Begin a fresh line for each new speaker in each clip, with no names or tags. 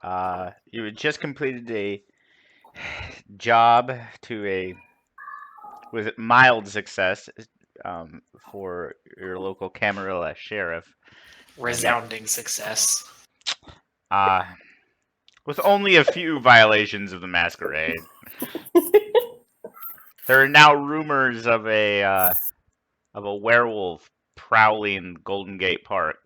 You had just completed a job with mild success for your local Camarilla sheriff, and that
Resounding success.
uh, with only a few violations of the masquerade. There are now rumors of a werewolf prowling Golden Gate Park.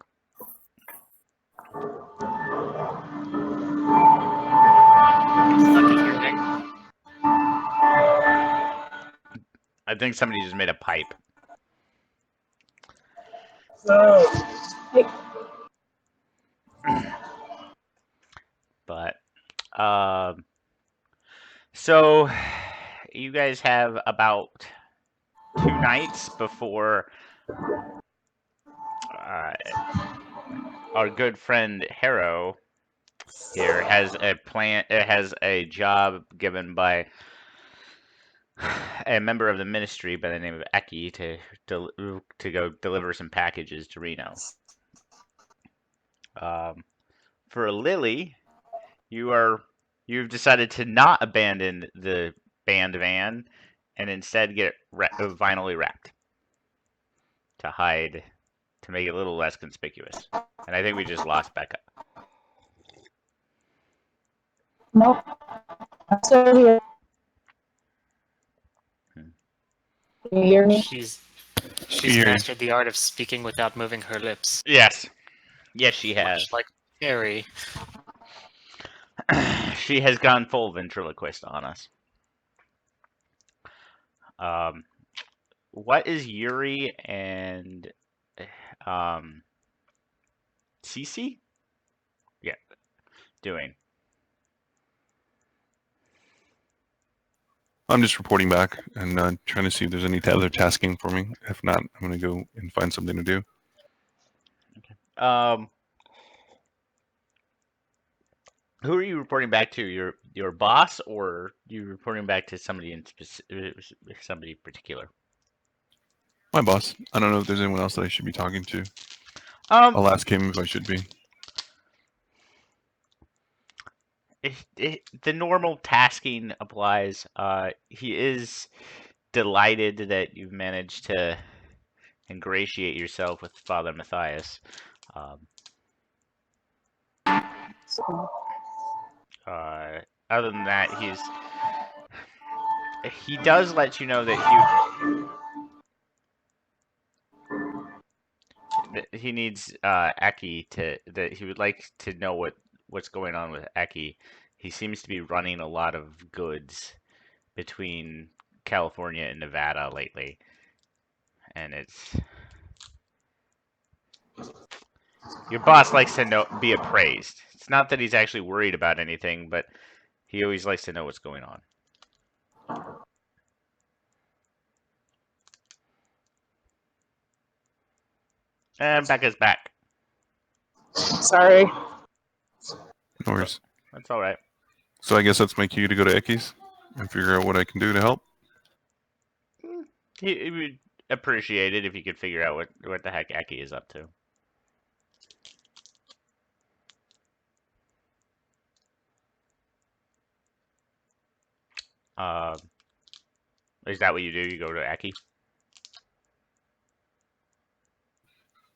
Lucky hearing.
I think somebody just made a pipe. But so you guys have about 2 nights before uh, our good friend Harrow here has a job given by a member of the ministry by the name of Eki to go deliver some packages to Reno. For Lily, you've decided to not abandon the band van and instead get it vinylly wrapped to hide to make it a little less conspicuous. And I think we just lost Becca.
Nope. I'm still here.
Hmm.
Can you hear me?
She's
Here.
mastered the art of speaking without moving her lips.
Yes, she has.
Much like Harry.
She has gone full ventriloquist on us. What is Yuri and Cece? Yeah, doing?
I'm just reporting back and trying to see if there's any other tasking for me. If not, I'm going to go and find something to do.
Who are you reporting back to? Your boss, or you reporting back to somebody somebody particular?
My boss. I don't know if there's anyone else that I should be talking to.
Um,
I'll ask him if I should be.
the normal tasking applies. He is delighted that you've managed to ingratiate yourself with Father Matthias. Other than that, he does let you know that he needs Eki that he would like to know what's going on with Eki. He seems to be running a lot of goods between California and Nevada lately, and your boss likes to be appraised. It's not that he's actually worried about anything, but he always likes to know what's going on. And Becca's back.
Sorry.
No worries.
That's all right.
So I guess that's my cue to go to Ecky's and figure out what I can do to help.
He would appreciate it if you could figure out what the heck Eki is up to. Is that what you do? You go to Eki?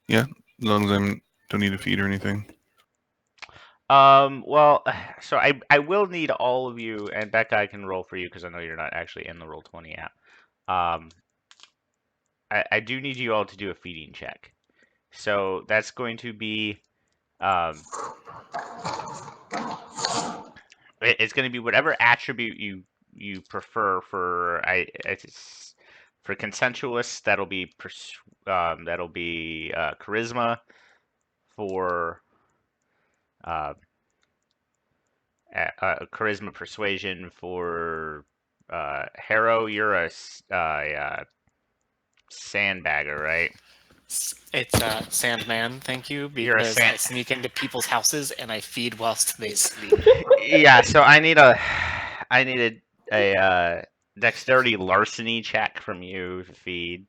Yeah, as long as I don't need a feed or anything.
Well, so I will need all of you, and Becca, I can roll for you because I know you're not actually in the Roll20 app. I do need you all to do a feeding check. So that's going to be, it's going to be whatever attribute you prefer for for consensuous. That'll be charisma. For charisma persuasion. For Harrow, you're a sandbagger, right?
It's Sandman, thank you,
You're a
because I sneak into people's houses and I feed whilst they sleep.
Yeah, so I need a dexterity larceny check from you to feed.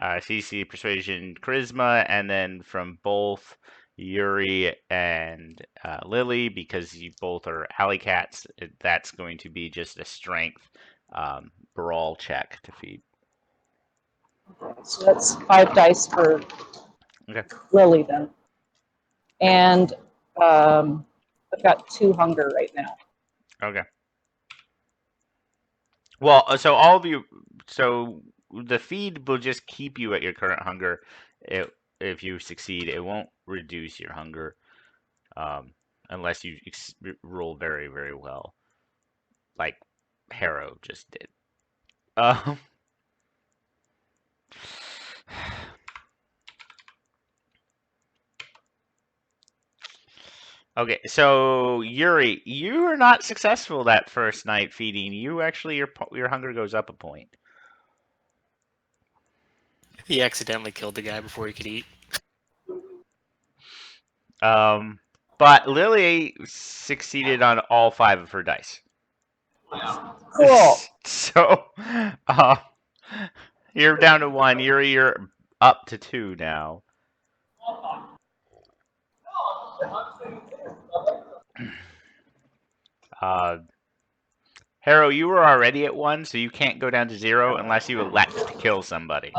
CC persuasion charisma, and then from both Yuri and Lily, because you both are alley cats, that's going to be just a strength brawl check to feed.
So that's 5 dice for
Okay.
Lily then. And I've got 2 hunger right now.
Okay. Well, so all of you, so the feed will just keep you at your current hunger. If you succeed, it won't reduce your hunger, unless you roll very, very well, like Harrow just did. Um, okay, so Yuri, you are not successful that first night feeding. You actually your hunger goes up a point.
He accidentally killed the guy before he could eat.
But Lily succeeded on all 5 of her dice.
Cool.
So, you're down to 1. You're up to 2 now. Harrow, you were already at 1, so you can't go down to 0 unless you elect to kill somebody.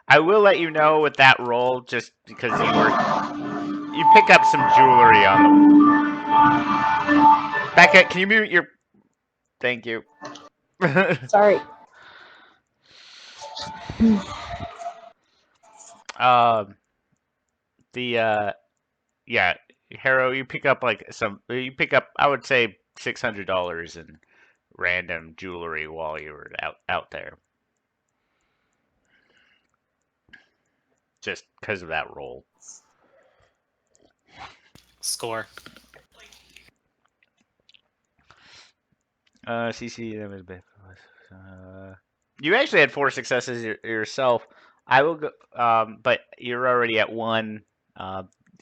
I will let you know with that roll, just because you pick up some jewelry on the. Becca, can you mute your? Thank you.
Sorry.
Yeah, Harrow, you pick up I would say $600 in random jewelry while you were out there. Just because of that roll.
Score.
CC, that was bad. You actually had 4 successes yourself. I will go, but you're already at 1.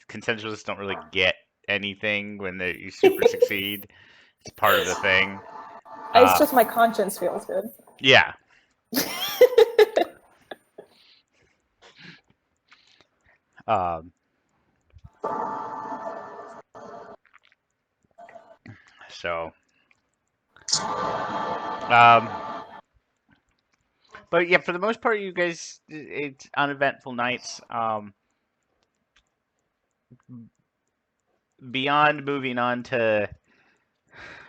Consensualists don't really get anything when you super succeed. It's part of the thing.
It's just my conscience feels good.
Yeah. So, but yeah, for the most part, you guys, it's uneventful nights. Beyond moving on to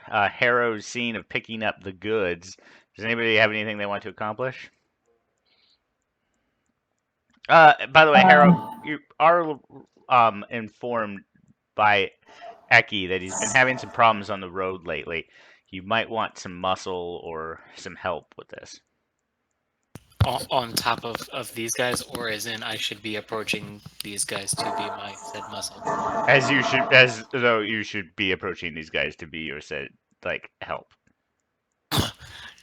Harrow's scene of picking up the goods, does anybody have anything they want to accomplish? By the way, Harrow, you are informed by Eki that he's been having some problems on the road lately. You might want some muscle or some help with this.
On top of these guys, or as in I should be approaching these guys to be my said muscle?
As though you should be approaching these guys to be your said, like, help.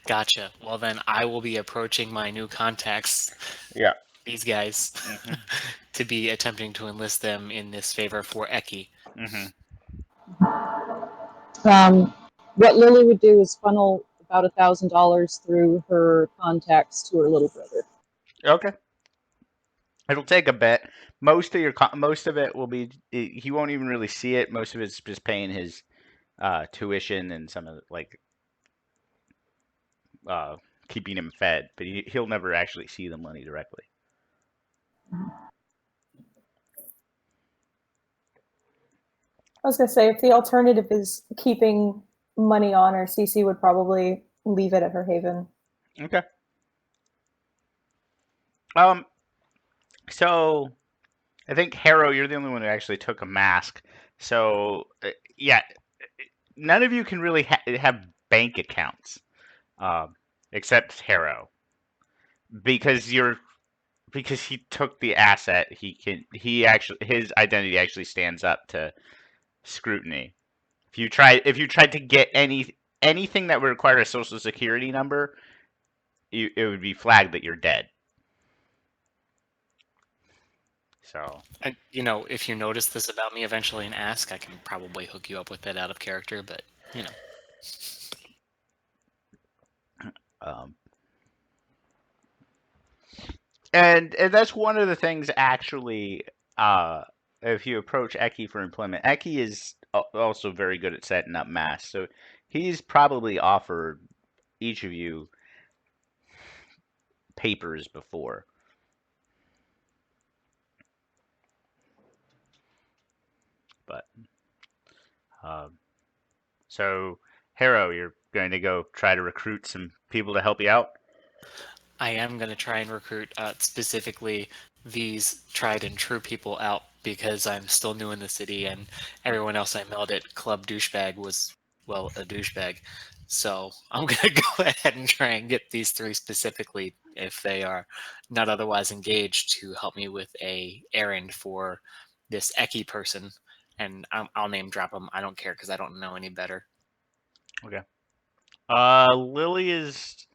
Gotcha. Well, then I will be approaching my new contacts.
Yeah.
These guys to be attempting to enlist them in this favor for Eki.
What Lily would do is funnel about $1,000 through her contacts to her little brother.
Okay. It'll take a bit. Most of it will be. He won't even really see it. Most of it's just paying his tuition and some of keeping him fed. But he'll never actually see the money directly.
I was gonna say, if the alternative is keeping money on her, Cece would probably leave it at her haven.
Okay. So I think Harrow, you're the only one who actually took a mask. So yeah, none of you can really have bank accounts, except Harrow, because he took the asset. His identity actually stands up to scrutiny. If you tried to get anything that would require a social security number, it would be flagged that you're dead. So,
And, if you notice this about me eventually and ask, I can probably hook you up with that out of character, but,
And that's one of the things actually. If you approach Eki for employment, Eki is also very good at setting up masks. So he's probably offered each of you papers before. But so Harrow, you're going to go try to recruit some people to help you out.
I am going to try and recruit specifically these tried and true people out because I'm still new in the city and everyone else I met at Club Douchebag was, well, a douchebag. So I'm going to go ahead and try and get these three specifically, if they are not otherwise engaged, to help me with a errand for this Eki person. And I'll name drop them. I don't care because I don't know any better.
Okay. Lily is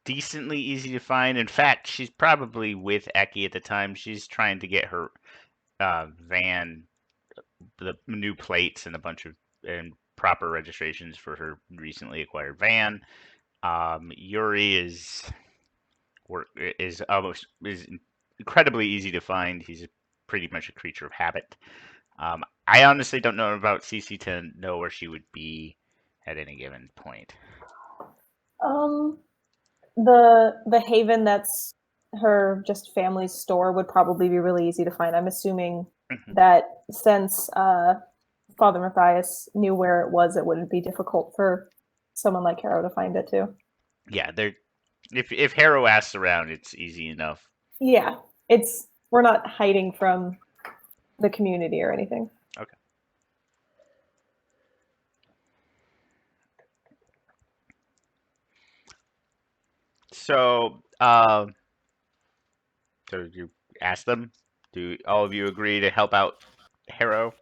decently easy to find. In fact, she's probably with Eki at the time. She's trying to get her van, the new plates, and a bunch of proper registrations for her recently acquired van. Yuri is incredibly easy to find. He's pretty much a creature of habit. I honestly don't know about Cece to know where she would be at any given point.
The Haven that's her just family's store would probably be really easy to find. I'm assuming that since Father Matthias knew where it was, it wouldn't be difficult for someone like Harrow to find it too.
Yeah, if Harrow asks around, it's easy enough.
Yeah, we're not hiding from the community or anything.
Okay. So, so you ask them. Do all of you agree to help out Harrow?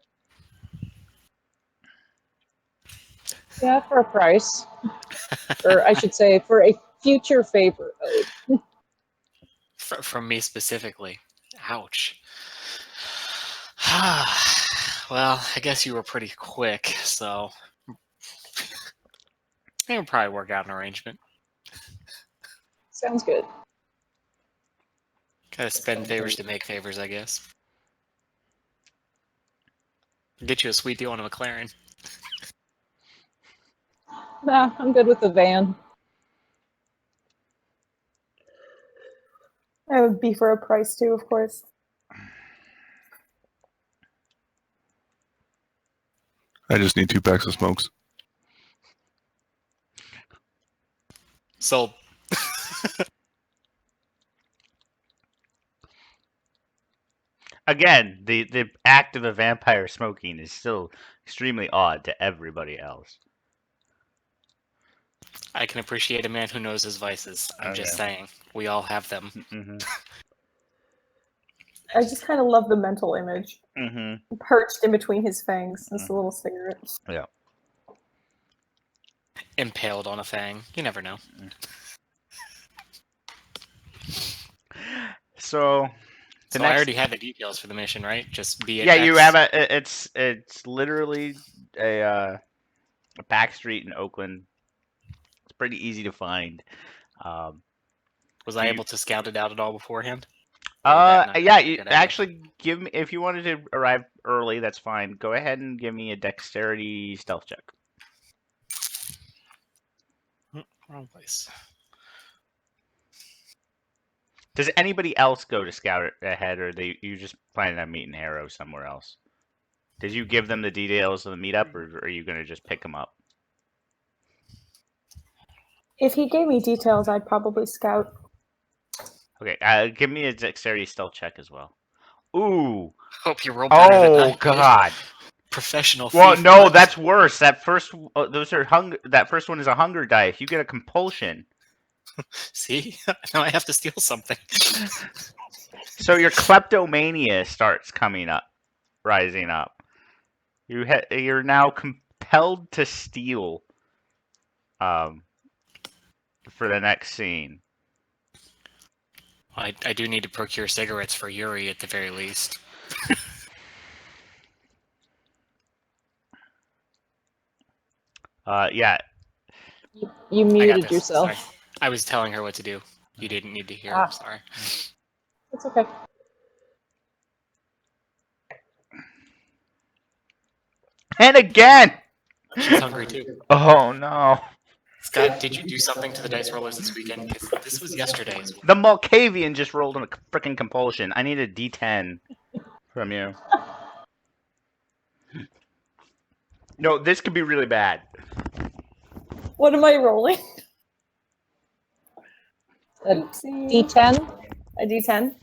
Yeah, for a price. Or I should say, for a future favor.
From me specifically. Ouch. Well, I guess you were pretty quick, so it would probably work out an arrangement.
Sounds good.
Gotta spend favors to make favors, I guess. Get you a sweet deal on a McLaren.
Nah, I'm good with the van.
That would be for a price too, of course.
I just need 2 packs of smokes.
Sold.
Again, the act of a vampire smoking is still extremely odd to everybody else.
I can appreciate a man who knows his vices. I'm just saying. We all have them.
Mm-hmm.
I just kind of love the mental image.
Mm-hmm.
Perched in between his fangs. This little cigarette.
Yeah.
Impaled on a fang. You never know.
So,
So I already had the details for the mission, right? Just be it.
yeah, you have it's literally a back street in Oakland. It's pretty easy to find.
Was I able to scout it out at all beforehand?
Yeah, you actually give me, if you wanted to arrive early, that's fine. Go ahead and give me a dexterity stealth check.
Wrong place.
Does anybody else go to scout ahead, or you just planning on meeting Harrow somewhere else? Did you give them the details of the meetup, or are you going to just pick them up?
If he gave me details, I'd probably scout.
Okay, give me a dexterity stealth check as well. Ooh.
Hope you roll better than I
Oh
did.
God.
Professional.
Well,
thief.
no, that's worse. That first, that first one is a hunger die. If you get a compulsion.
See, now I have to steal something.
So your kleptomania starts coming up, rising up. You're now compelled to steal. For the next scene.
I do need to procure cigarettes for Yuri at the very least.
Yeah.
You
I got
muted
this.
yourself.
Sorry. I was telling her what to do. You didn't need to hear.
Ah.
Sorry.
It's okay.
And again!
She's hungry too.
Oh no.
Scott, did you do something to the dice rollers this weekend? Because this was yesterday as well.
The Malkavian just rolled on a freaking compulsion. I need a D10 from you. No, this could be really bad.
What am I rolling?
A
Oopsie.
D10.
A D10.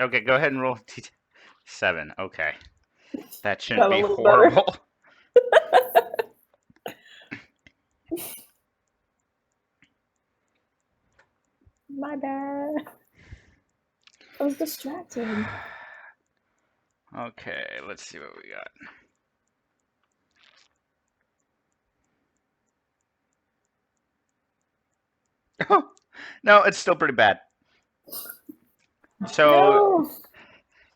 Okay, go ahead and roll D7. Okay. That
Got
shouldn't
a
be
little better.
horrible.
My bad. I was distracted.
Okay, let's see what we got. Oh, no, it's still pretty bad. So
No.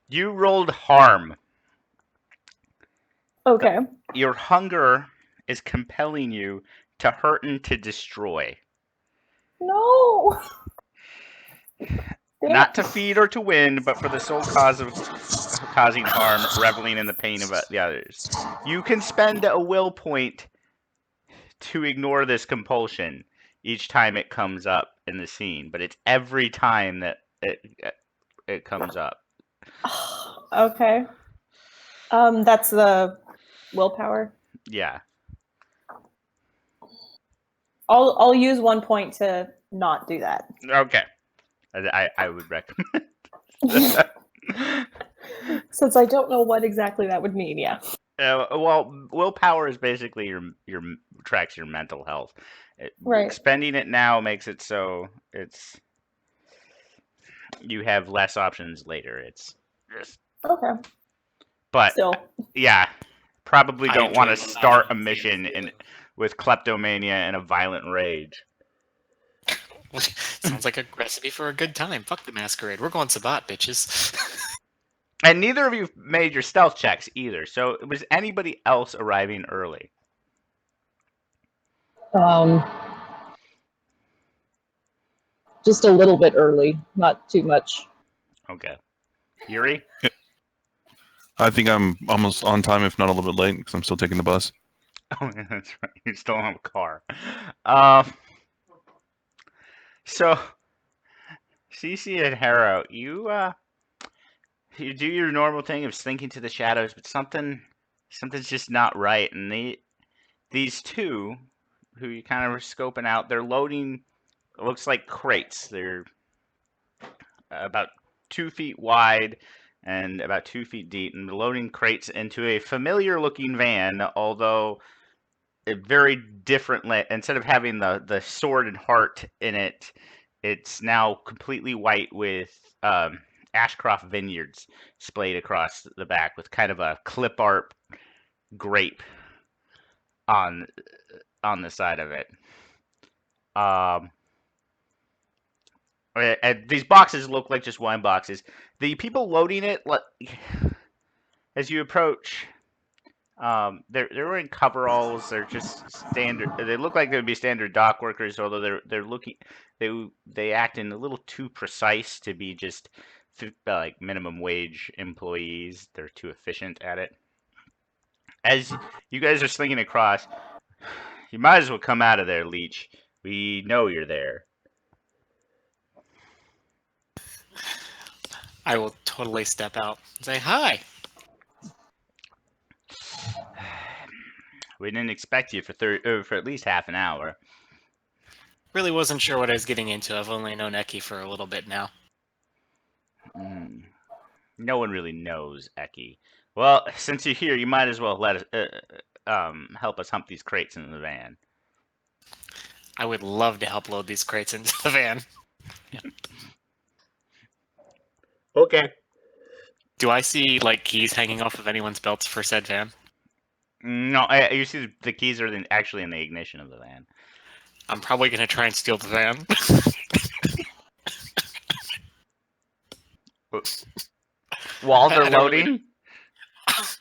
you rolled harm.
Okay.
Your hunger is compelling you to hurt and to destroy.
No. Damn
Not
it.
to feed or to win, but for the sole cause of causing harm, reveling in the pain of the others. You can spend a will point to ignore this compulsion each time it comes up in the scene, but it's every time that it comes up.
Okay. That's the willpower.
Yeah.
I'll use 1 point to not do that.
Okay. I would recommend.
Since I don't know what exactly that would mean, yeah.
Well, willpower is basically your tracks your mental health.
Right.
Spending it now makes it so you have less options later. It's just,
Okay.
but
Still.
yeah, probably
I
don't want to
enjoy
start a
that.
mission with kleptomania and a violent rage.
Sounds like a recipe for a good time. Fuck the masquerade. We're going Sabbat, bitches.
And neither of you made your stealth checks either. So was anybody else arriving early?
Just a little bit early, not too much.
Okay. Yuri?
I think I'm almost on time, if not a little bit late, because I'm still taking the bus.
Oh, yeah, that's right. You still don't have a car. So, Cece and Harrow, you do your normal thing of slinking to the shadows, but something's just not right. And these two, who you kind of are scoping out, they're loading. It looks like crates. They're about 2 feet wide and about 2 feet deep, and they're loading crates into a familiar-looking van, although a very different. Instead of having the sword and heart in it, it's now completely white with Ashcroft Vineyards splayed across the back with kind of a clip art grape on the side of it. And these boxes look like just wine boxes. The people loading it, as you approach, they're wearing coveralls. They're just standard. They look like they would be standard dock workers, although they're looking. They act in a little too precise to be just like minimum wage employees. They're too efficient at it. As you guys are slinging across, you might as well come out of there, Leech. We know you're there.
I will totally step out and say hi.
We didn't expect you for at least half an hour.
Really wasn't sure what I was getting into. I've only known Eki for a little bit now.
No one really knows Eki. Well, since you're here, you might as well let us help us hump these crates into the van.
I would love to help load these crates into the van.
Okay.
Do I see like keys hanging off of anyone's belts for said van?
No, you see the keys are actually in the ignition of the van.
I'm probably gonna try and steal the van.
While
I
they're
don't really-
loading?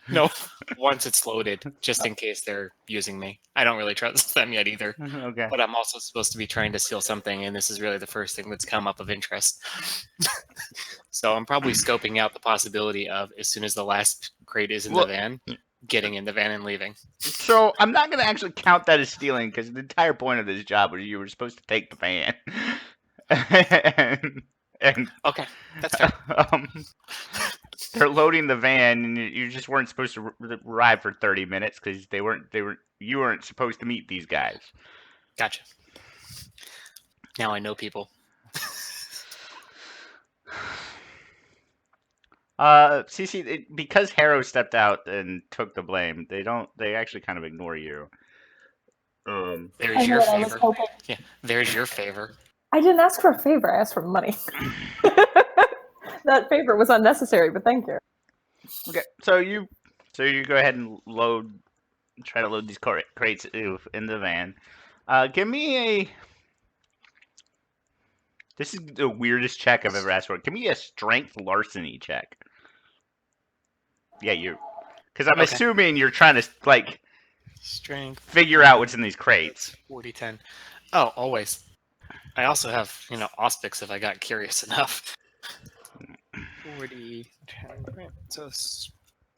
No, once it's loaded, just in case they're using me. I don't really trust them yet either.
Okay.
But I'm also supposed to be trying to steal something, and this is really the first thing that's come up of interest. So I'm probably scoping out the possibility of, as soon as the last crate is in
Well-
the van, getting in the van and leaving.
So I'm not going to actually count that as stealing because the entire point of this job was you were supposed to take the van. and
Okay, that's fair.
they're loading the van, and you just weren't supposed to arrive for 30 minutes because you weren't supposed to meet these guys.
Gotcha. Now I know people.
CC, because Harrow stepped out and took the blame, they actually kind of ignore you.
I
There's
know
your
what I was
favor.
hoping.
Yeah, there's your favor.
I didn't ask for a favor. I asked for money. That favor was unnecessary, but thank you.
Okay, so you go ahead and try to load these crates in the van. Give me a. This is the weirdest check I've ever asked for. Give me a strength larceny check. Yeah, because I'm
Okay.
assuming you're trying to like
Strength
figure out what's in these crates.
40-10. Oh, always. I also have, auspics if I got curious enough. 40, 10. Right. So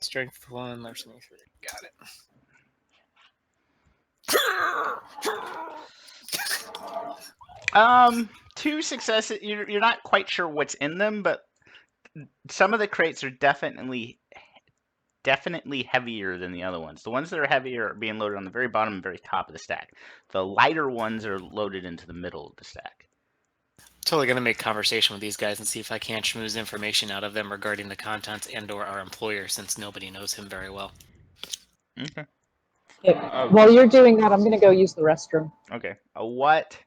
strength 1, larceny 3. Got it.
2 successes. You're not quite sure what's in them, but some of the crates are definitely heavier than the other ones. The ones that are heavier are being loaded on the very bottom and very top of the stack. The lighter ones are loaded into the middle of the stack.
Totally gonna make conversation with these guys and see if I can't schmooze information out of them regarding the contents and/or our employer, since nobody knows him very well.
Okay.
Okay. While you're doing that, I'm going to go use the restroom.
Okay. What?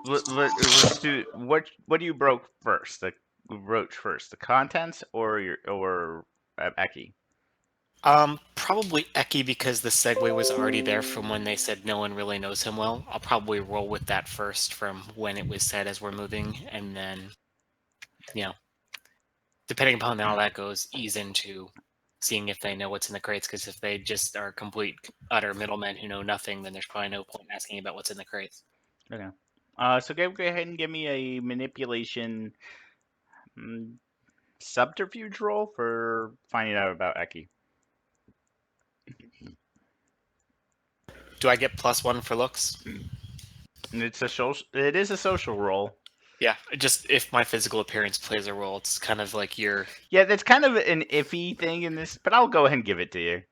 Let's do. What do you broke first? The roach first, the contents, or Eki?
Probably Eki, because the segue was already there from when they said no one really knows him well. I'll probably roll with that first from when it was said as we're moving, and then, depending upon how that goes, ease into seeing if they know what's in the crates, because if they just are complete, utter middlemen who know nothing, then there's probably no point asking about what's in the crates.
Okay. So go ahead and give me a manipulation subterfuge roll for finding out about Eki.
Do I get +1 for looks?
And it is a social roll.
Yeah, just if my physical appearance plays a role, it's kind of like your...
Yeah, that's kind of an iffy thing in this, but I'll go ahead and give it to you.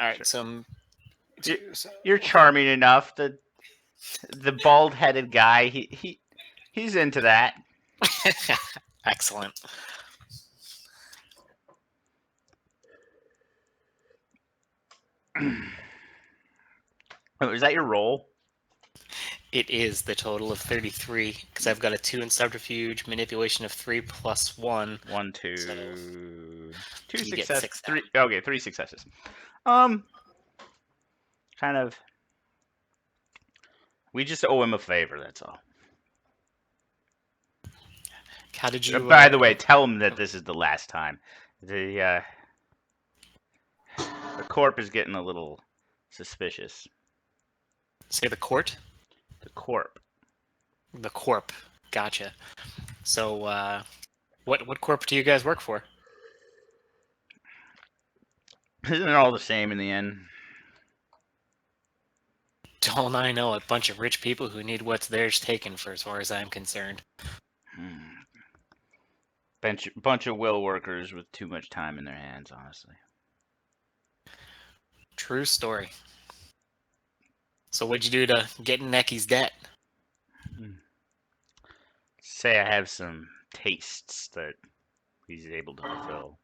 Alright, so...
You're charming enough. The bald-headed guy, he's into that.
Excellent.
Oh, is that your roll?
It is the total of 33, because I've got a 2 in subterfuge, manipulation of 3 plus 1.
1, 2,
So,
2
you get
successes.
6
3. Okay, 3 successes. Kind of. We just owe him a favor. That's all.
How did you...
By the way, tell him that this is the last time. The corp is getting a little suspicious.
Say the court?
The corp.
The corp. Gotcha. So, what corp do you guys work for?
Isn't it all the same in the end?
Don't I know a bunch of rich people who need what's theirs taken, for as far as I'm concerned.
Bunch of will workers with too much time in their hands, honestly.
True story. So what'd you do to get in Neki's debt?
Say I have some tastes that he's able to fulfill.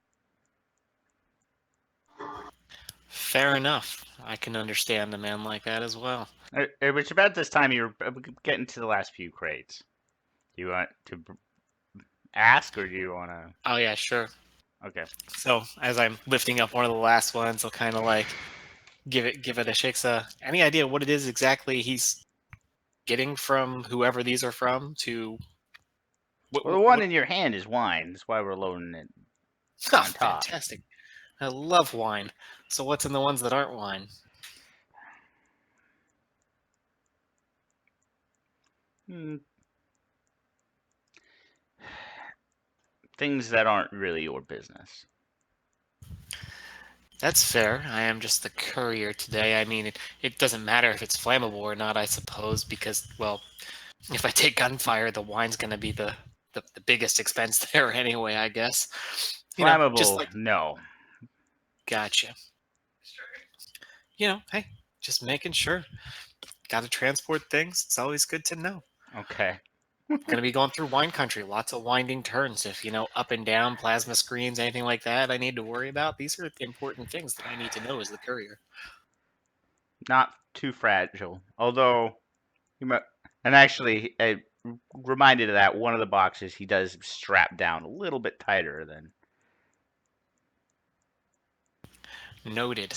Fair enough. I can understand a man like that as well.
It's about this time you're getting to the last few crates. Do you want to ask, or do you want to?
Oh yeah, sure.
Okay.
So as I'm lifting up one of the last ones, I'll kind of like give it a shake. Any idea what it is exactly he's getting from whoever these are from to?
Well, the one in your hand is wine. That's why we're loading it on top.
Fantastic. I love wine. So what's in the ones that aren't wine?
Hmm. Things that aren't really your business.
That's fair. I am just the courier today. I mean, it doesn't matter if it's flammable or not, I suppose, because, well, if I take gunfire, the wine's going to be the biggest expense there anyway, I guess. Just
Flammable,
like,
no.
gotcha. Hey, just making sure. Got to transport things. It's always good to know.
Okay.
Going to be going through wine country. Lots of winding turns. If, up and down, plasma screens, anything like that I need to worry about. These are important things that I need to know as the courier.
Not too fragile. Although, and actually, reminded of that, one of the boxes he does strap down a little bit tighter than.
Noted.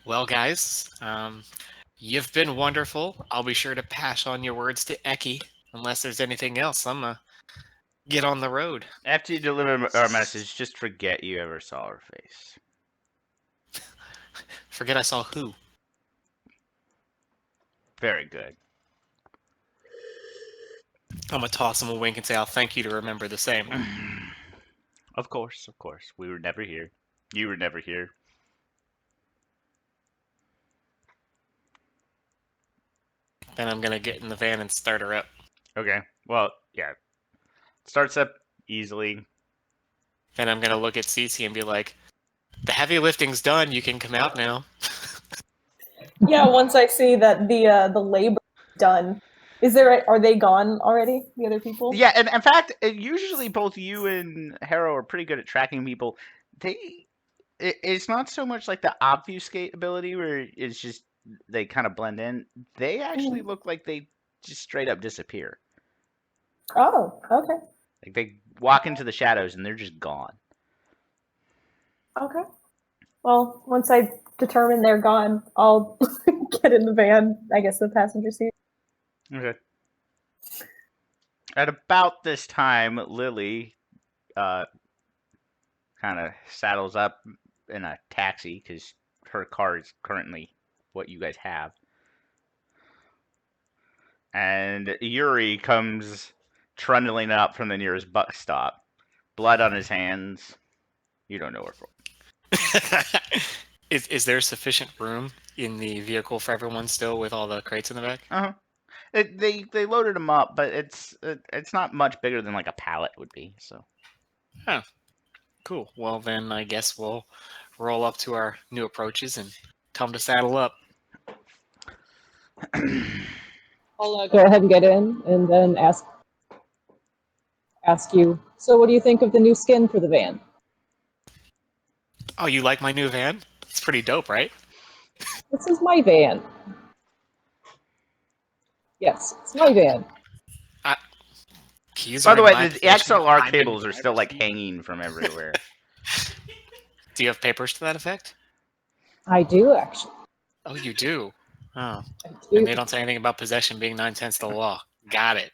Well, guys, you've been wonderful. I'll be sure to pass on your words to Eki. Unless there's anything else, I'm gonna get on the road.
After you deliver our message, just forget you ever saw her face.
Forget I saw who.
Very good.
I'm gonna toss him a wink and say I'll thank you to remember the same.
Of course, of course. We were never here. You were never here.
Then I'm gonna get in the van and start her up.
Okay. Well, yeah. Starts up easily.
Then I'm gonna look at Cece and be like, "The heavy lifting's done. You can come out now."
Yeah, once I see that the labor is done, are they gone already? The other people?
Yeah, and in fact, usually both you and Harrow are pretty good at tracking people. It's not so much like the obfuscate ability where it's just they kind of blend in. They actually look like they just straight up disappear.
Oh, okay.
Like they walk into the shadows and they're just gone.
Okay. Well, once I determine they're gone, I'll get in the van, I guess the passenger seat.
Okay. At about this time, Lily kind of saddles up in a taxi because her car is currently what you guys have. And Yuri comes trundling up from the nearest bus stop, blood on his hands. You don't know where from.
Is there sufficient room in the vehicle for everyone still with all the crates in the back?
Uh-huh. They loaded him up, but it's not much bigger than like a pallet would be. So.
Oh, cool. Well, then I guess we'll roll up to our new approaches and tell them to saddle up.
I'll go ahead and get in and then ask you, so what do you think of the new skin for the van?
Oh, you like my new van? It's pretty dope, right?
This is my van. Yes, it's my van.
Keys
By
are
the
in
way,
my
the
possession.
XLR
I'm in
cables are
driver's
still like
seat.
hanging from everywhere.
Do you have papers to that effect?
I do, actually.
Oh, you do? Oh.
I
And
do.
they don't say anything about possession being 9/10 of the law. Got it.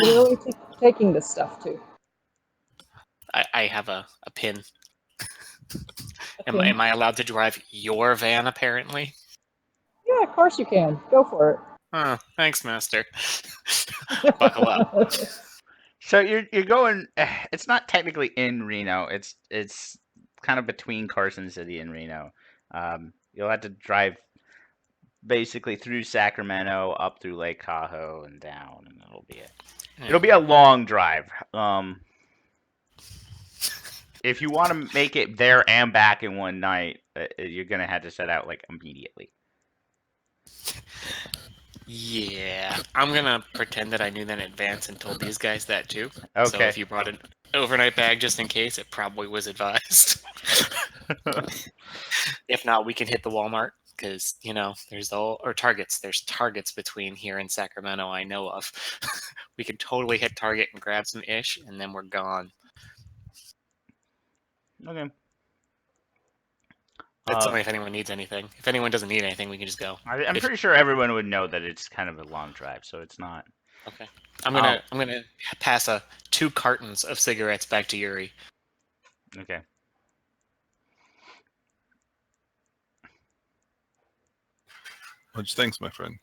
Where are we taking this stuff to?
I have a pin.
Okay.
Am I allowed to drive your van, apparently?
Yeah, of course you can. Go for
Oh, thanks, Master.
it.
Buckle up.
So you're going. It's not technically in Reno. It's kind of between Carson City and Reno. You'll have to drive basically through Sacramento, up through Lake Tahoe, and down, and that'll be it. It'll be a long drive. If you want to make it there and back in one night, you're gonna have to set out like immediately.
Yeah, I'm gonna pretend that I knew that in advance and told these guys that too.
Okay.
So if you brought an overnight bag just in case, it probably was advised. If not, we can hit the Walmart because there's Targets. There's Targets between here and Sacramento I know of. We can totally hit Target and grab some ish, and then we're gone.
Okay.
That's
Uh,
only if anyone needs anything. If anyone doesn't need anything, we can just go.
I'm
If-
pretty sure everyone would know that it's kind of a long drive, so it's not.
Okay. I'm gonna pass 2 cartons of cigarettes back to Yuri.
Okay.
Much thanks, my friend.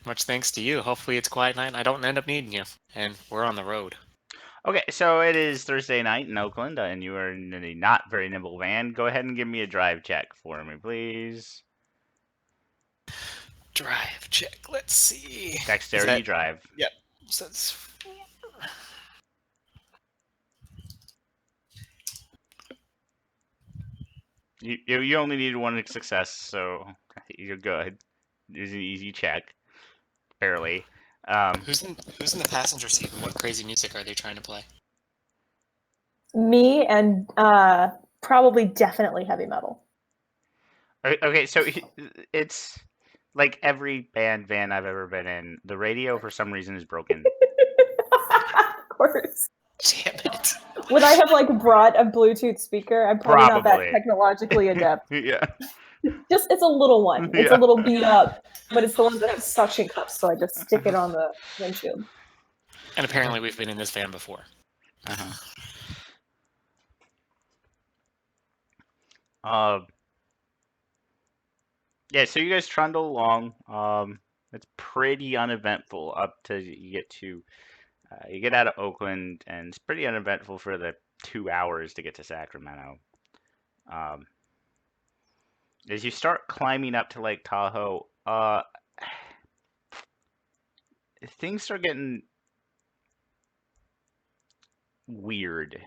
Much thanks to you. Hopefully it's quiet night and I don't end up needing you. And we're on the road.
Okay, so it is Thursday night in Oakland, and you are in a not very nimble van. Go ahead and give me a drive check for me, please.
Drive check. Let's see.
Dexterity drive.
So it's-
You only need one success, so you're good. It's an easy check, barely.
Who's in the passenger seat and what crazy music are they trying to play?
Me and probably definitely heavy metal.
Okay, so it's like every band van I've ever been in. The radio, for some reason, is broken.
Of course.
Damn it.
Would I have like brought a Bluetooth speaker? I'm probably not that
Probably.
technologically adept.
Yeah.
Just it's a little one. It's
Yeah.
a little beat up, but it's the ones that have suction cups, so I just stick it on the windshield.
And apparently we've been in this van before.
Uh-huh. Yeah, so you guys trundle along. It's pretty uneventful up to you get out of Oakland, and it's pretty uneventful for the 2 hours to get to Sacramento. As you start climbing up to Lake Tahoe, things start getting weird.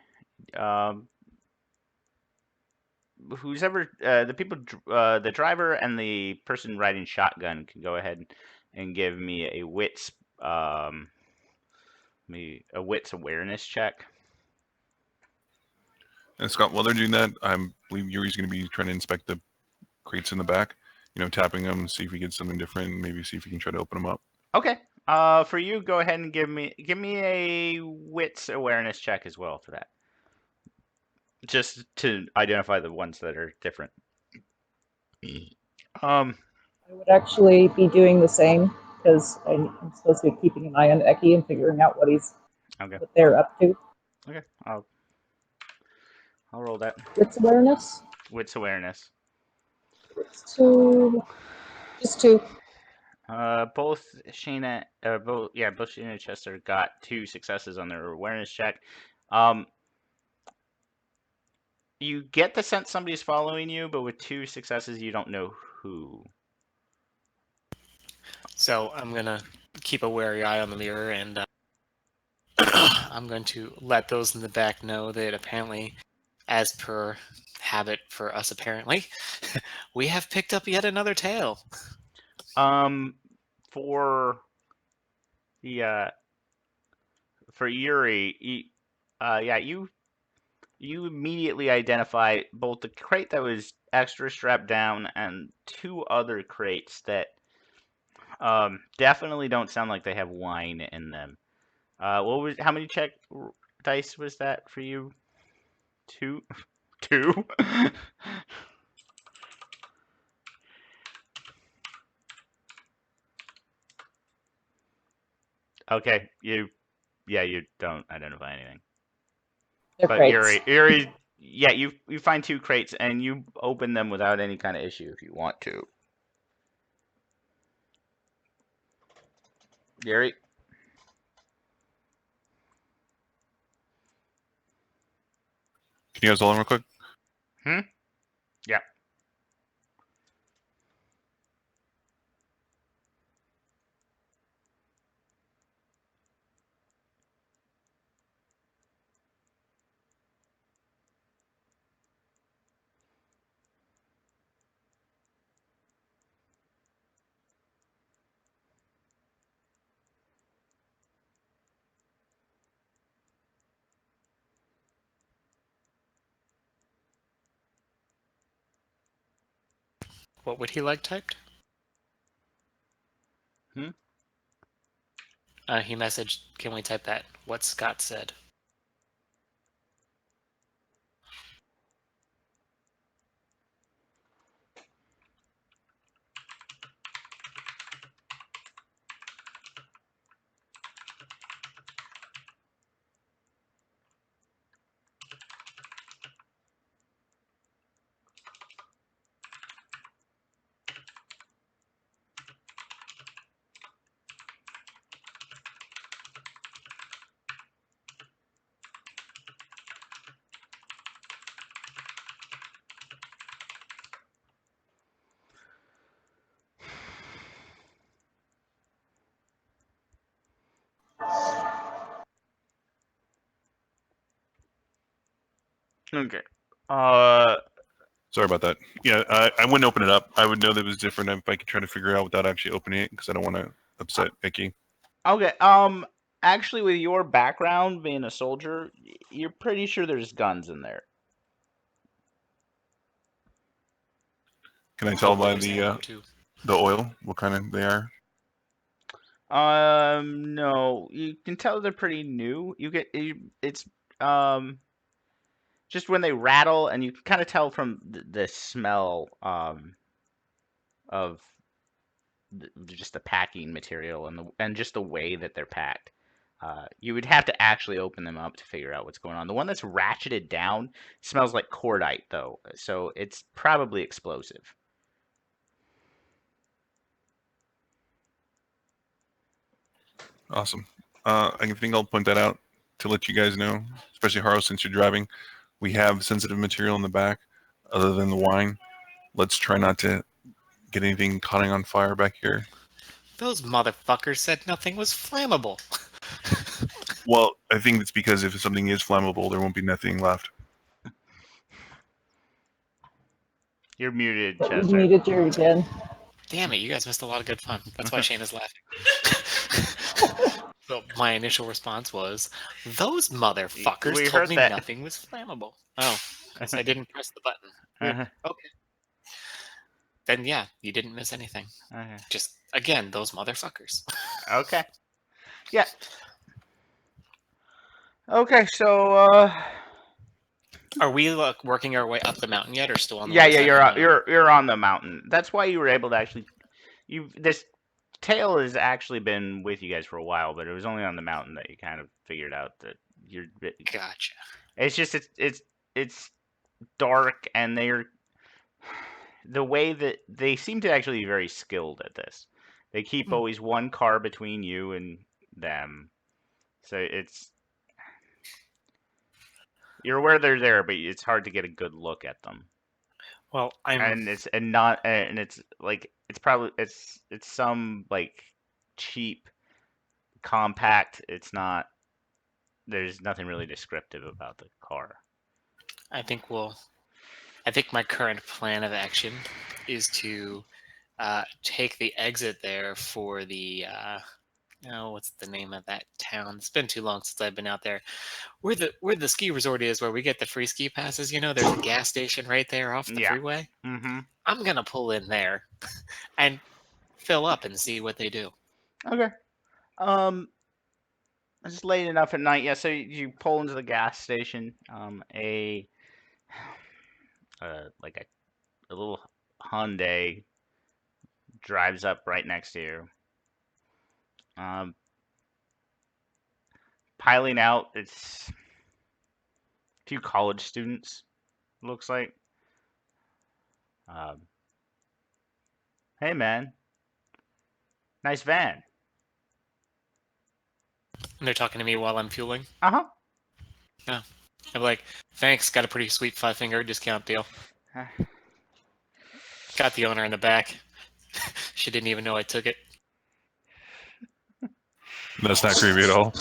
Who's ever the driver and the person riding shotgun can go ahead and give me a wits awareness check.
And Scott, while they're doing that, I believe Yuri's going to be trying to inspect the crates in the back. Tapping them, see if he gets something different. Maybe see if he can try to open them up.
Okay. For you, go ahead and give me a wits awareness check as well for that. Just to identify the ones that are different.
I would actually be doing the same because I'm supposed to be keeping an eye on Eki and figuring out what they're up to.
Okay. I'll roll that.
Wits awareness.
Wits awareness.
It's two. Just two.
Both Shayna and Chester got 2 successes on their awareness check. You get the sense somebody's following you, but with 2 successes, you don't know who.
So I'm gonna keep a wary eye on the mirror, and I'm going to let those in the back know that apparently, as per habit for us, apparently, we have picked up yet another tail.
For Yuri, you immediately identify both the crate that was extra strapped down and 2 other crates that definitely don't sound like they have wine in them. How many check dice was that for you? 2? 2? Okay, you don't identify anything.
They're
But
crates.
Yuri, yeah, you find 2 crates and you open them without any kind of issue if you want to. Yuri?
Can you guys hold on real quick?
Yeah.
What would he like typed?
Hmm?
He messaged, can we type that? What Scott said.
Okay.
Sorry about that. Yeah, I wouldn't open it up. I would know that it was different if I could try to figure out without actually opening it, because I don't want to upset Icky.
Okay. Actually, with your background being a soldier, you're pretty sure there's guns in there.
Can I tell by
There's
the
ammo, too.
oil what kind of they are?
No, you can tell they're pretty new. It's just when they rattle, and you can kind of tell from the smell of just the packing material and just the way that they're packed. You would have to actually open them up to figure out what's going on. The one that's ratcheted down smells like cordite, though, so it's probably explosive.
Awesome. I think I'll point that out to let you guys know, especially Haro, since you're driving. We have sensitive material in the back, other than the wine. Let's try not to get anything caught on fire back here.
Those motherfuckers said nothing was flammable.
Well, I think it's because if something is flammable, there won't be nothing left.
You're muted,
But we
Chester.
muted you again.
Damn it, you guys missed a lot of good fun. That's why Shane is laughing. So my initial response was, those motherfuckers
We
told
heard
me
that.
nothing was flammable. Oh, because I didn't press the button. Weird.
Uh-huh.
Okay. Then yeah, you didn't miss anything.
Uh-huh.
Just, again, those motherfuckers.
Okay. Yeah. Okay, so
Are we working our way up the mountain yet, or still on the
yeah,
way side?
you're on the mountain. That's why you were able to actually this tail has actually been with you guys for a while, but it was only on the mountain that you kind of figured out that you're.
Gotcha.
It's just it's dark, and they're the way that they seem to actually be very skilled at this. They keep always one car between you and them, so it's you're aware they're there, but it's hard to get a good look at them.
Well,
It's like it's some like cheap compact. It's not. There's nothing really descriptive about the car.
I think my current plan of action is to take the exit there for the what's the name of that town? It's been too long since I've been out there. Where the ski resort is, where we get the free ski passes. You know, there's a gas station right there off the freeway.
Mm-hmm.
I'm gonna pull in there and fill up and see what they do.
Okay. It's late enough at night. Yeah, so you pull into the gas station. Like a little Hyundai drives up right next to you. Piling out, it's a few college students. Looks like. Hey man, nice van.
And they're talking to me while I'm fueling.
Uh huh.
I'm like, thanks, got a pretty sweet 5-finger discount deal. Got the owner in the back. She didn't even know I took it.
That's not creepy at all.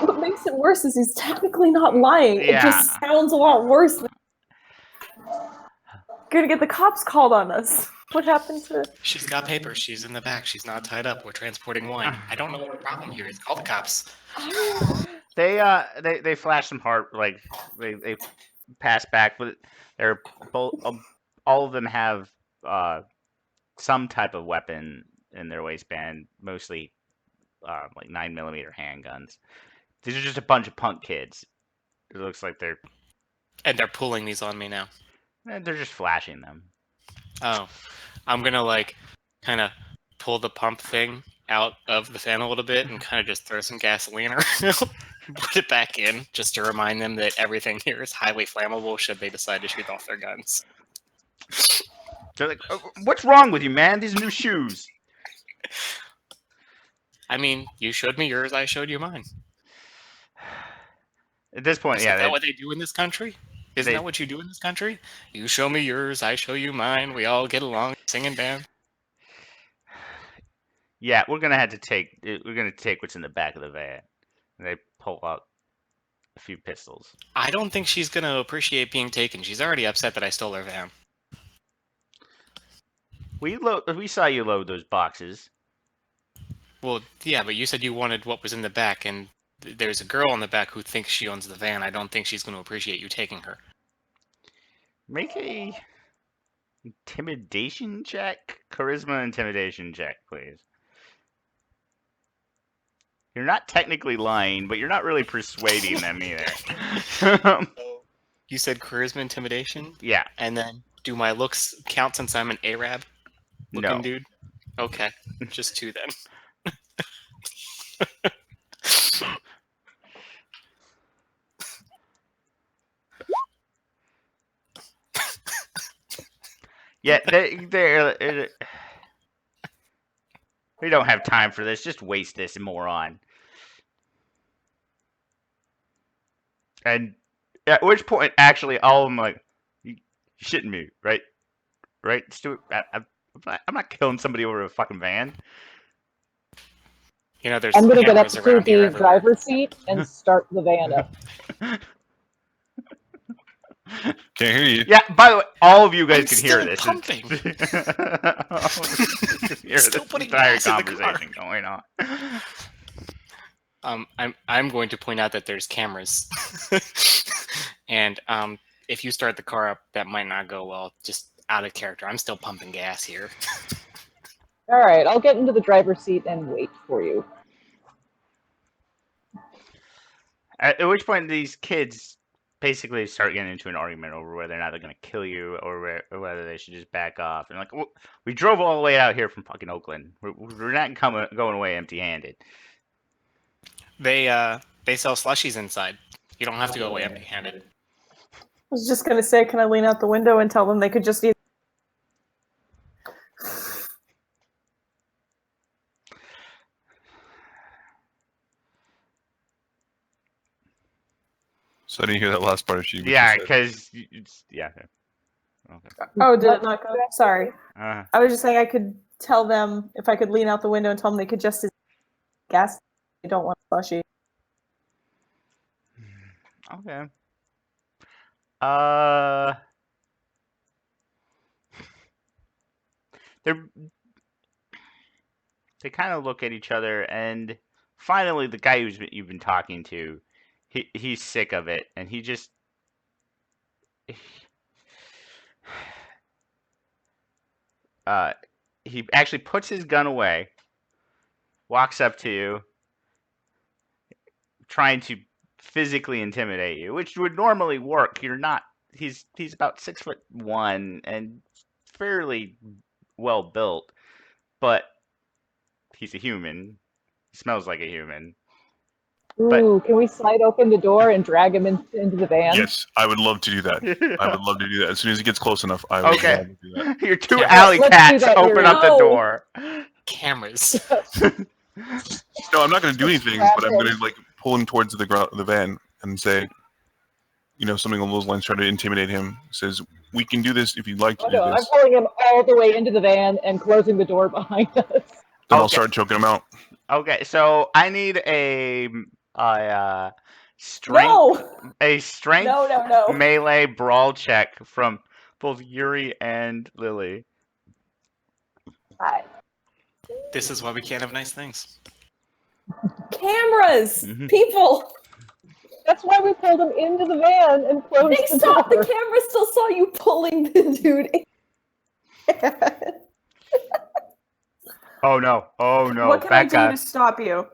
What makes it worse is he's technically not lying. It
Yeah.
just sounds a lot worse. Gonna get the cops called on us. What happened to?
She's got papers. She's in the back. She's not tied up. We're transporting wine. I don't know what the problem here is. Call the cops.
They flash some hard, like they pass back, but they're both all of them have some type of weapon in their waistband, mostly like 9mm handguns. These are just a bunch of punk kids. It looks like they're
pulling these on me now.
They're just flashing them.
Oh, I'm gonna like kind of pull the pump thing out of the fan a little bit and kind of just throw some gasoline around, put it back in, just to remind them that everything here is highly flammable should they decide to shoot off their guns.
They're like, "What's wrong with you, man? These are new shoes."
I mean, you showed me yours, I showed you mine.
At this point,
Isn't that what they do in this country? Isn't that what you do in this country? You show me yours, I show you mine. We all get along, sing and dance.
Yeah, we're gonna take what's in the back of the van. And they pull out a few pistols.
I don't think she's going to appreciate being taken. She's already upset that I stole her van.
We saw you load those boxes.
Well, yeah, but you said you wanted what was in the back, and there's a girl in the back who thinks she owns the van. I don't think she's going to appreciate you taking her.
Make a intimidation check, charisma intimidation check, please. You're not technically lying, but you're not really persuading them either.
You said charisma intimidation,
Yeah,
and then do my looks count since I'm an Arab looking
no.
dude? Okay, just 2 then.
Yeah, we don't have time for this. Just waste this, moron. And at which point, actually, all of them like, you shitting me, right? Right, Stuart? I'm not killing somebody over a fucking van.
You know, there's
I'm gonna get up
cameras
to
around here
the
everywhere.
driver's seat and start the van up.
Can't hear you.
Yeah, by the way, all of you guys
I'm
can hear
still
this.
pumping.
Hear
Still
this
putting
entire
gas in the car.
conversation going on.
I'm going to point out that there's cameras, and if you start the car up, that might not go well. Just out of character. I'm still pumping gas here.
All right, I'll get into the driver's seat and wait for you.
At which point, these kids basically start getting into an argument over whether or not they're going to kill you or whether they should just back off. And like, we drove all the way out here from fucking Oakland. We're not going away empty-handed.
They sell slushies inside. You don't have to go away empty-handed.
I was just gonna say, can I lean out the window and tell them they could just eat?
So I didn't hear that last part of she.
Yeah, because yeah. Okay.
Oh, did it not go? Sorry.
Uh,
I was just saying I could tell them if I could lean out the window and tell them they could just gas. They don't want a plushie.
okay. They kind of look at each other, and finally, the guy you've been talking to, he's sick of it, and he just he actually puts his gun away, walks up to you, trying to physically intimidate you, which would normally work. You're not. He's about 6'1" and fairly well built, but he's a human. He smells like a human.
Ooh, can we slide open the door and drag him into the van?
Yes, I would love to do that. I would love to do that. As soon as he gets close enough, I would
Okay.
love to do that.
Your two
Yeah,
alley
let's do
cats
that
open
here.
up the
No.
door.
Cameras.
No, I'm not going to do anything, but I'm going to like pull him towards the van and say, you know, something along those lines, try to intimidate him. Says, we can do this if you'd like to
Oh,
do
no, I'm
this.
pulling him all the way into the van and closing the door behind us.
Then I'll
Okay.
start choking him out.
Okay, so I need a strength
No.
melee brawl check from both Yuri and Lily.
Hi.
This is why we can't have nice things.
Cameras,
Mhm.
people.
That's why we pulled him into the van and closed
They
the
stopped.
door.
The camera still saw you pulling the dude in.
Oh no! Oh no!
What can I do
Becca!
to stop you?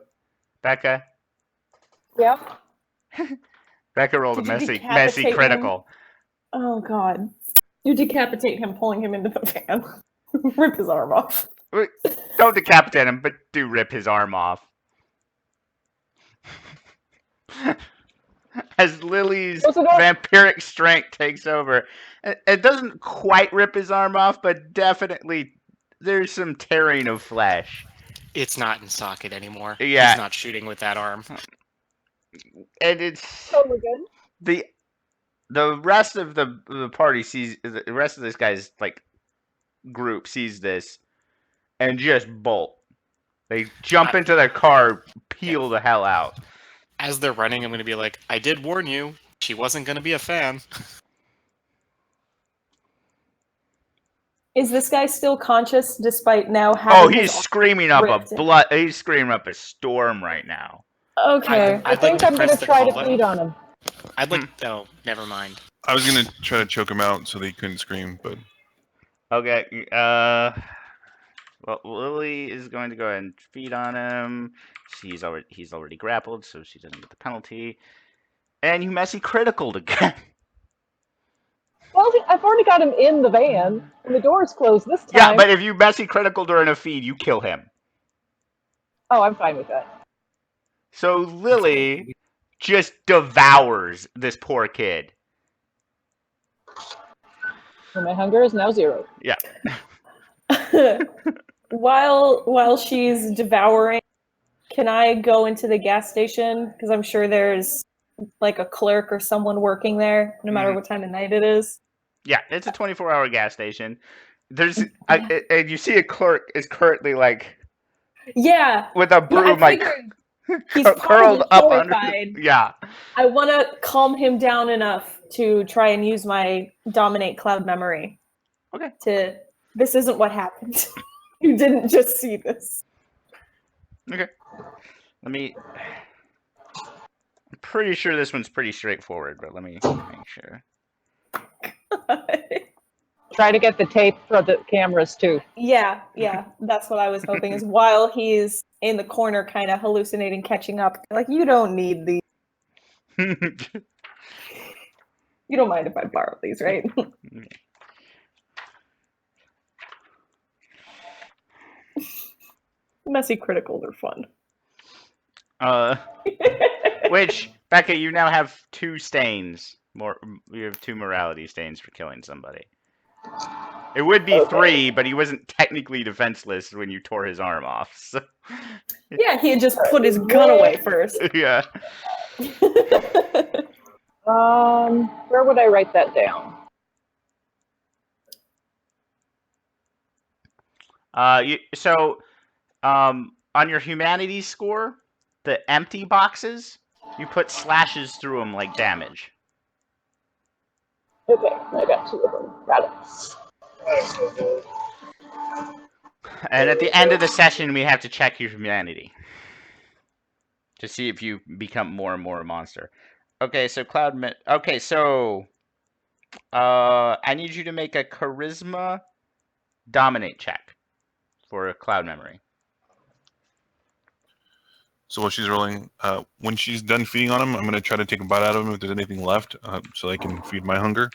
Becca!
Yeah.
Becca rolled a
Did you
messy
decapitate him?
critical.
Oh God! You decapitate him, pulling him into the van. Rip his arm off.
Don't decapitate him, but do rip his arm off. As Lily's
Close the door.
vampiric strength takes over, it doesn't quite rip his arm off, but definitely there's some tearing of flesh.
It's not in socket anymore.
Yeah.
He's not shooting with that arm.
And it's
Totally good.
the rest of the party sees the rest of this guy's like group sees this and just bolt. They jump into their car, peel the hell out.
As they're running, I'm going to be like, I did warn you. She wasn't going to be a fan.
Is this guy still conscious despite now having
Oh,
his
he's
arm
screaming up a
ripped?
blood. He's screaming up a storm right now.
Okay.
I
I'd
think
like
I'm
to
going
press
to
the
try
call
to
button.
feed on him.
I'd like. Oh, never mind.
I was gonna try to choke him out so they couldn't scream, but
Okay. Well, Lily is going to go ahead and feed on him. He's already grappled, so she doesn't get the penalty. And you messy criticaled again.
Well, I've already got him in the van, and the door's closed this time.
Yeah, but if you messy critical during a feed, you kill him.
Oh, I'm fine with that.
So Lily just devours this poor kid.
So my hunger is now 0.
Yeah.
While she's devouring, can I go into the gas station? Because I'm sure there's like a clerk or someone working there, no matter what time of night it is.
Yeah, it's a 24-hour gas station. There's and you see a clerk is currently like
Yeah.
with a broom
I
like
figured he's
curled
probably
up under.
horrified.
Yeah.
I want to calm him down enough to try and use my dominate cloud memory.
Okay.
This isn't what happened. You didn't just see this.
Okay. I'm pretty sure this one's pretty straightforward, but let me make sure.
Try to get the tape for the cameras, too.
Yeah, that's what I was hoping. Is while he's in the corner, kind of hallucinating, catching up. Like, you don't need these. You don't mind if I borrow these, right? Messy criticals are fun.
Which, Becca, you now have 2 stains. You have 2 morality stains for killing somebody. It would be 3, but he wasn't technically defenseless when you tore his arm off. So.
Yeah, he had just put his gun away first.
Yeah.
Where would I write that down?
On your humanities score, the empty boxes, you put slashes through them like damage.
Okay, I got 2 of them. Got it.
And at the end of the session, we have to check your humanity to see if you become more and more a monster. Okay, so I need you to make a charisma dominate check for a cloud memory.
so while she's rolling, when she's done feeding on him, I'm going to try to take a bite out of him if there's anything left, so I can feed my hunger.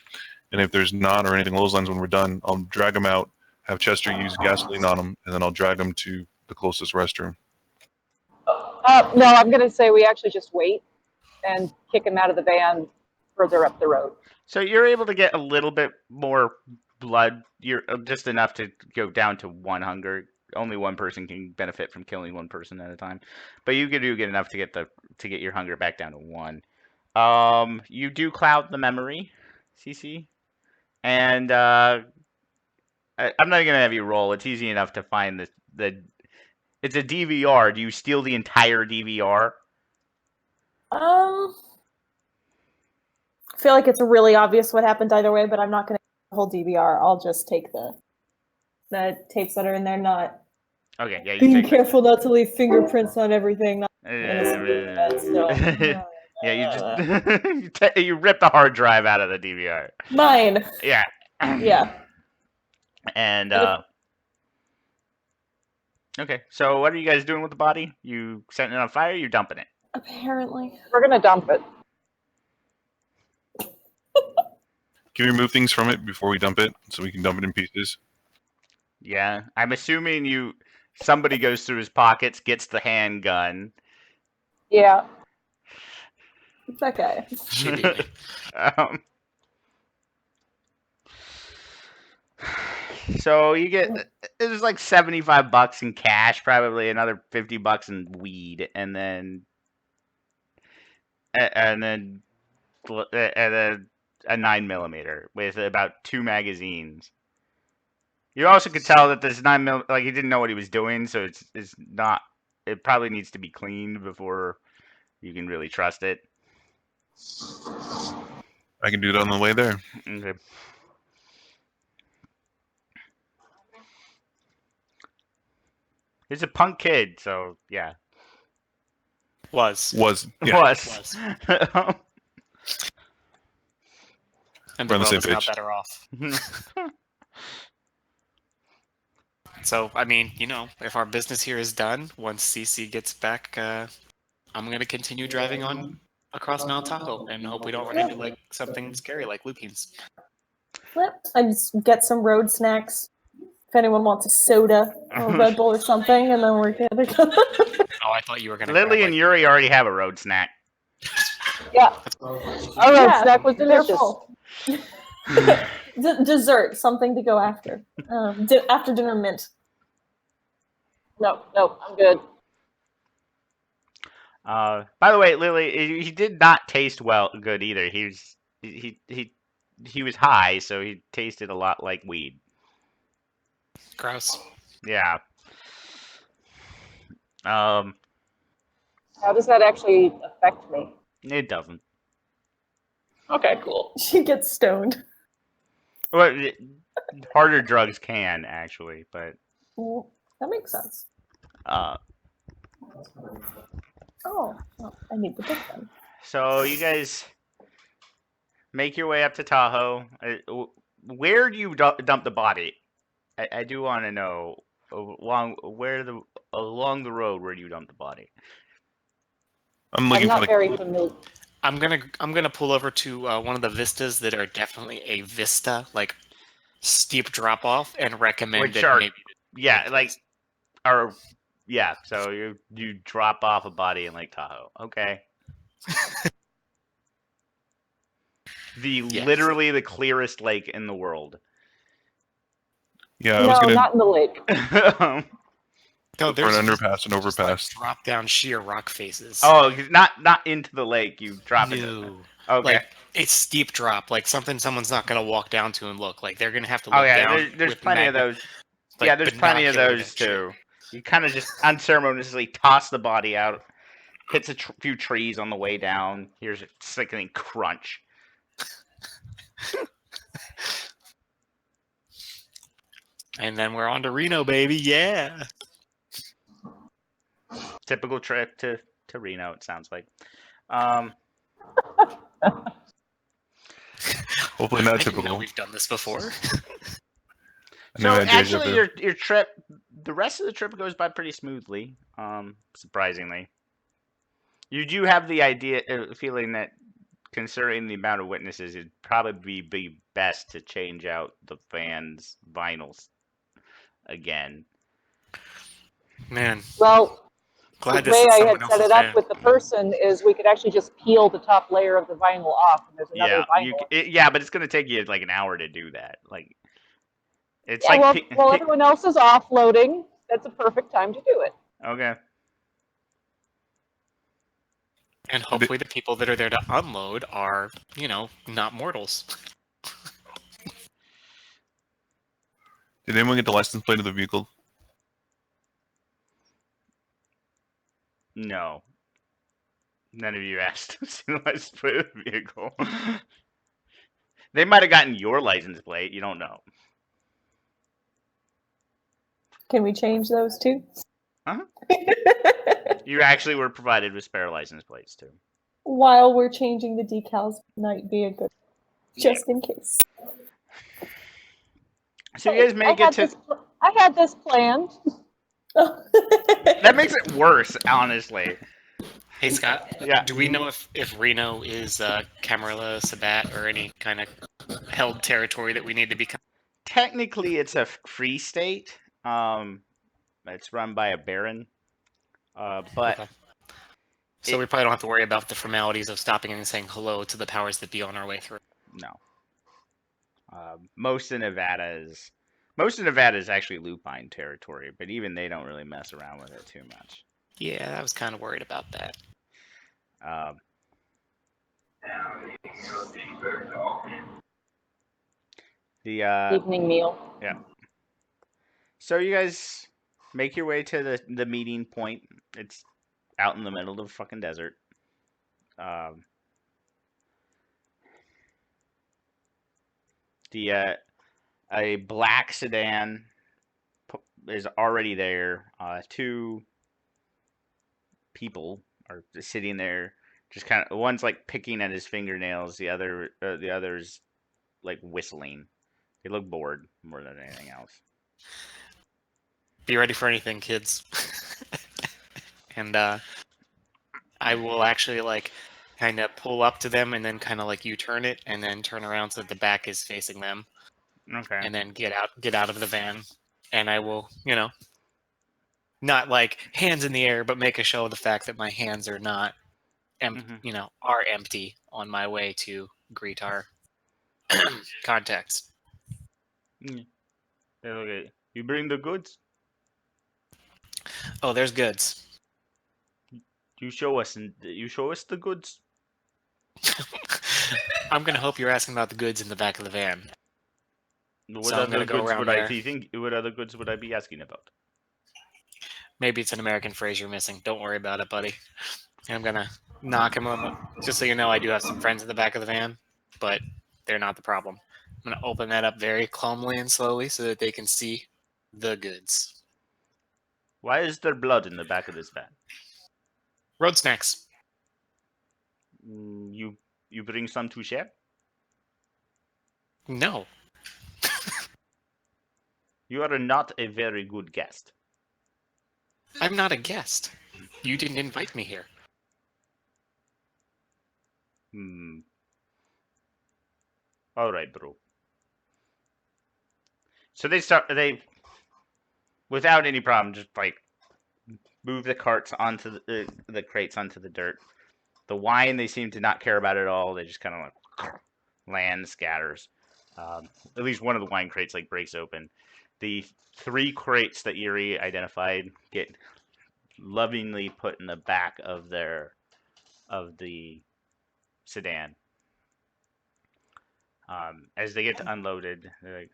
And if there's not or anything along those lines when we're done, I'll drag him out, have Chester use gasoline on him, and then I'll drag him to the closest restroom.
No, I'm going to say we actually just wait and kick him out of the van further up the road.
So you're able to get a little bit more blood. You're just enough to go down to 1 hunger. Only 1 person can benefit from killing 1 person at a time, but you do get enough to get your hunger back down to 1. You do cloud the memory, CC, and I'm not gonna have you roll. It's easy enough to find the. It's a DVR. Do you steal the entire DVR?
I feel like it's really obvious what happened either way, but I'm not going to the whole DVR. I'll just take the tapes that are in there. Not
Okay, yeah. You
being
take
careful not to leave fingerprints on everything.
Yeah, you rip the hard drive out of the DVR.
Mine.
Yeah.
Yeah.
And okay, so what are you guys doing with the body? You setting it on fire? Or you dumping it?
Apparently.
We're going to dump it.
Can we remove things from it before we dump it so we can dump it in pieces?
Yeah, I'm assuming somebody goes through his pockets, gets the handgun.
Yeah.
It's okay.
She beat me.
So you get it was like $75 in cash, probably another $50 in weed, and then a 9mm with about 2 magazines. You also could tell that this 9mm, like, he didn't know what he was doing, so it's not. It probably needs to be cleaned before You can really trust it.
I can do it on the way there.
Okay. He's a punk kid, so yeah.
Was.
Yeah.
Was. And the
We're on the
world
same
is now
page.
better off. So, I mean, if our business here is done, once CC gets back, I'm going to continue driving on across Mount Tahoe and hope we don't run into like something scary like lupines.
Yep. I just get some road snacks. If anyone wants a soda or a Red Bull or something, and then we're good to go.
Oh, I thought you were going to
Lily and Yuri already have a road snack.
Yeah. Our road
Yeah,
snack was
they're
delicious.
full. Dessert, something to go after. After dinner mint.
No, I'm good.
By the way, Lily, he did not taste good either. He was high, so he tasted a lot like weed.
Gross.
Yeah.
How does that actually affect me?
It doesn't.
Okay, cool.
She gets stoned.
Well, harder drugs can actually, but
That makes sense.
uh.
Oh, well, I need the book then.
So you guys make your way up to Tahoe. Where do you dump the body? I do want to know along the road where do you dump the body?
I'm looking
I'm
for
not very familiar.
I'm gonna pull over to one of the vistas that are definitely a vista, like steep drop off, and recommend
Which
that
are-
maybe.
Yeah, like yeah. So you drop off a body in Lake Tahoe. Okay.
Yes.
Literally the clearest lake in the world.
Yeah, I was
No,
gonna
not in the lake.
No,
for
there's
an
just,
underpass and
just, like,
overpass.
drop down sheer rock faces.
Oh, not into the lake. You drop it.
No.
Okay.
Like it's steep drop, like something someone's not gonna walk down to and look. Like they're gonna have to
Oh
look
yeah,
down.
there's
with
plenty of those.
like,
Yeah, there's plenty of
binoculars
those
and shit.
too. You kind of just unceremoniously toss the body out, hits a few trees on the way down. Here's a sickening crunch.
And then we're on to Reno, baby. Yeah.
Typical trip to Reno. It sounds like.
Hopefully
I
not
didn't know
typical.
we've done this before.
I
So
know I had deja
actually,
vu.
your trip, the rest of the trip goes by pretty smoothly. Surprisingly, you do have the feeling that, considering the amount of witnesses, it'd probably be best to change out the van's vinyls again.
Man,
Well,
glad
the
this
way
is
I
someone
had set
else's
it up
van.
with the person is we could actually just peel the top layer of the vinyl off, and there's another vinyl.
Yeah, but it's gonna take you like an hour to do that. Like, it's
Yeah,
like
well, everyone else is offloading. That's a perfect time to do it.
okay.
And hopefully the people that are there to unload are, not mortals.
Did anyone get the license plate of the vehicle?
No. None of you asked to see the license plate of the vehicle. They might have gotten your license plate. You don't know.
Can we change those too?
Huh? You actually were provided with spare license plates too.
While we're changing the decals, might be a good, just in case.
So you guys make it to.
I had this planned.
That makes it worse, honestly.
Hey Scott,
Yeah.
do we know if Reno is Camarilla, Sabat, or any kind of held territory that we need to become?
Technically, it's a free state. It's run by a baron. But
Okay. So we probably don't have to worry about the formalities of stopping and saying hello to the powers that be on our way through.
no. Most of Nevada is actually lupine territory, but even they don't really mess around with it too much.
Yeah, I was kind of worried about that.
The
Evening meal.
So you guys make your way to the meeting point. It's out in the middle of the fucking desert. A black sedan is already there. Two people are just sitting there, just kind of. One's like picking at his fingernails. The other's like whistling. They look bored more than anything else.
Be ready for anything, kids. And I will actually like kind of pull up to them and then kind of like U-turn it and then turn around so that the back is facing them.
Okay.
And then get out of the van, and I will, not like hands in the air, but make a show of the fact that my hands are not, are empty on my way to greet our contacts.
Okay. You bring the goods.
Oh, there's goods.
You show us the goods.
I'm gonna hope you're asking about the goods in the back of the van.
What
So I'm
other
gonna go
goods
around
would
there.
I think? What other goods would I be asking about?
Maybe it's an American phrase you're missing. Don't worry about it, buddy. I'm gonna knock him on. Just so you know, I do have some friends in the back of the van, but they're not the problem. I'm gonna open that up very calmly and slowly so that they can see the goods.
Why is there blood in the back of this van?
Road snacks.
You bring some to share?
No.
You are not a very good guest.
I'm not a guest. You didn't invite me here.
All right, bro. So they without any problem just like move the carts onto the crates onto the dirt. The wine they seem to not care about at all. They just kind of like land scatters. At least one of the wine crates like breaks open. The 3 crates that Yuri identified get lovingly put in the back of the sedan. As they get unloaded, they're like,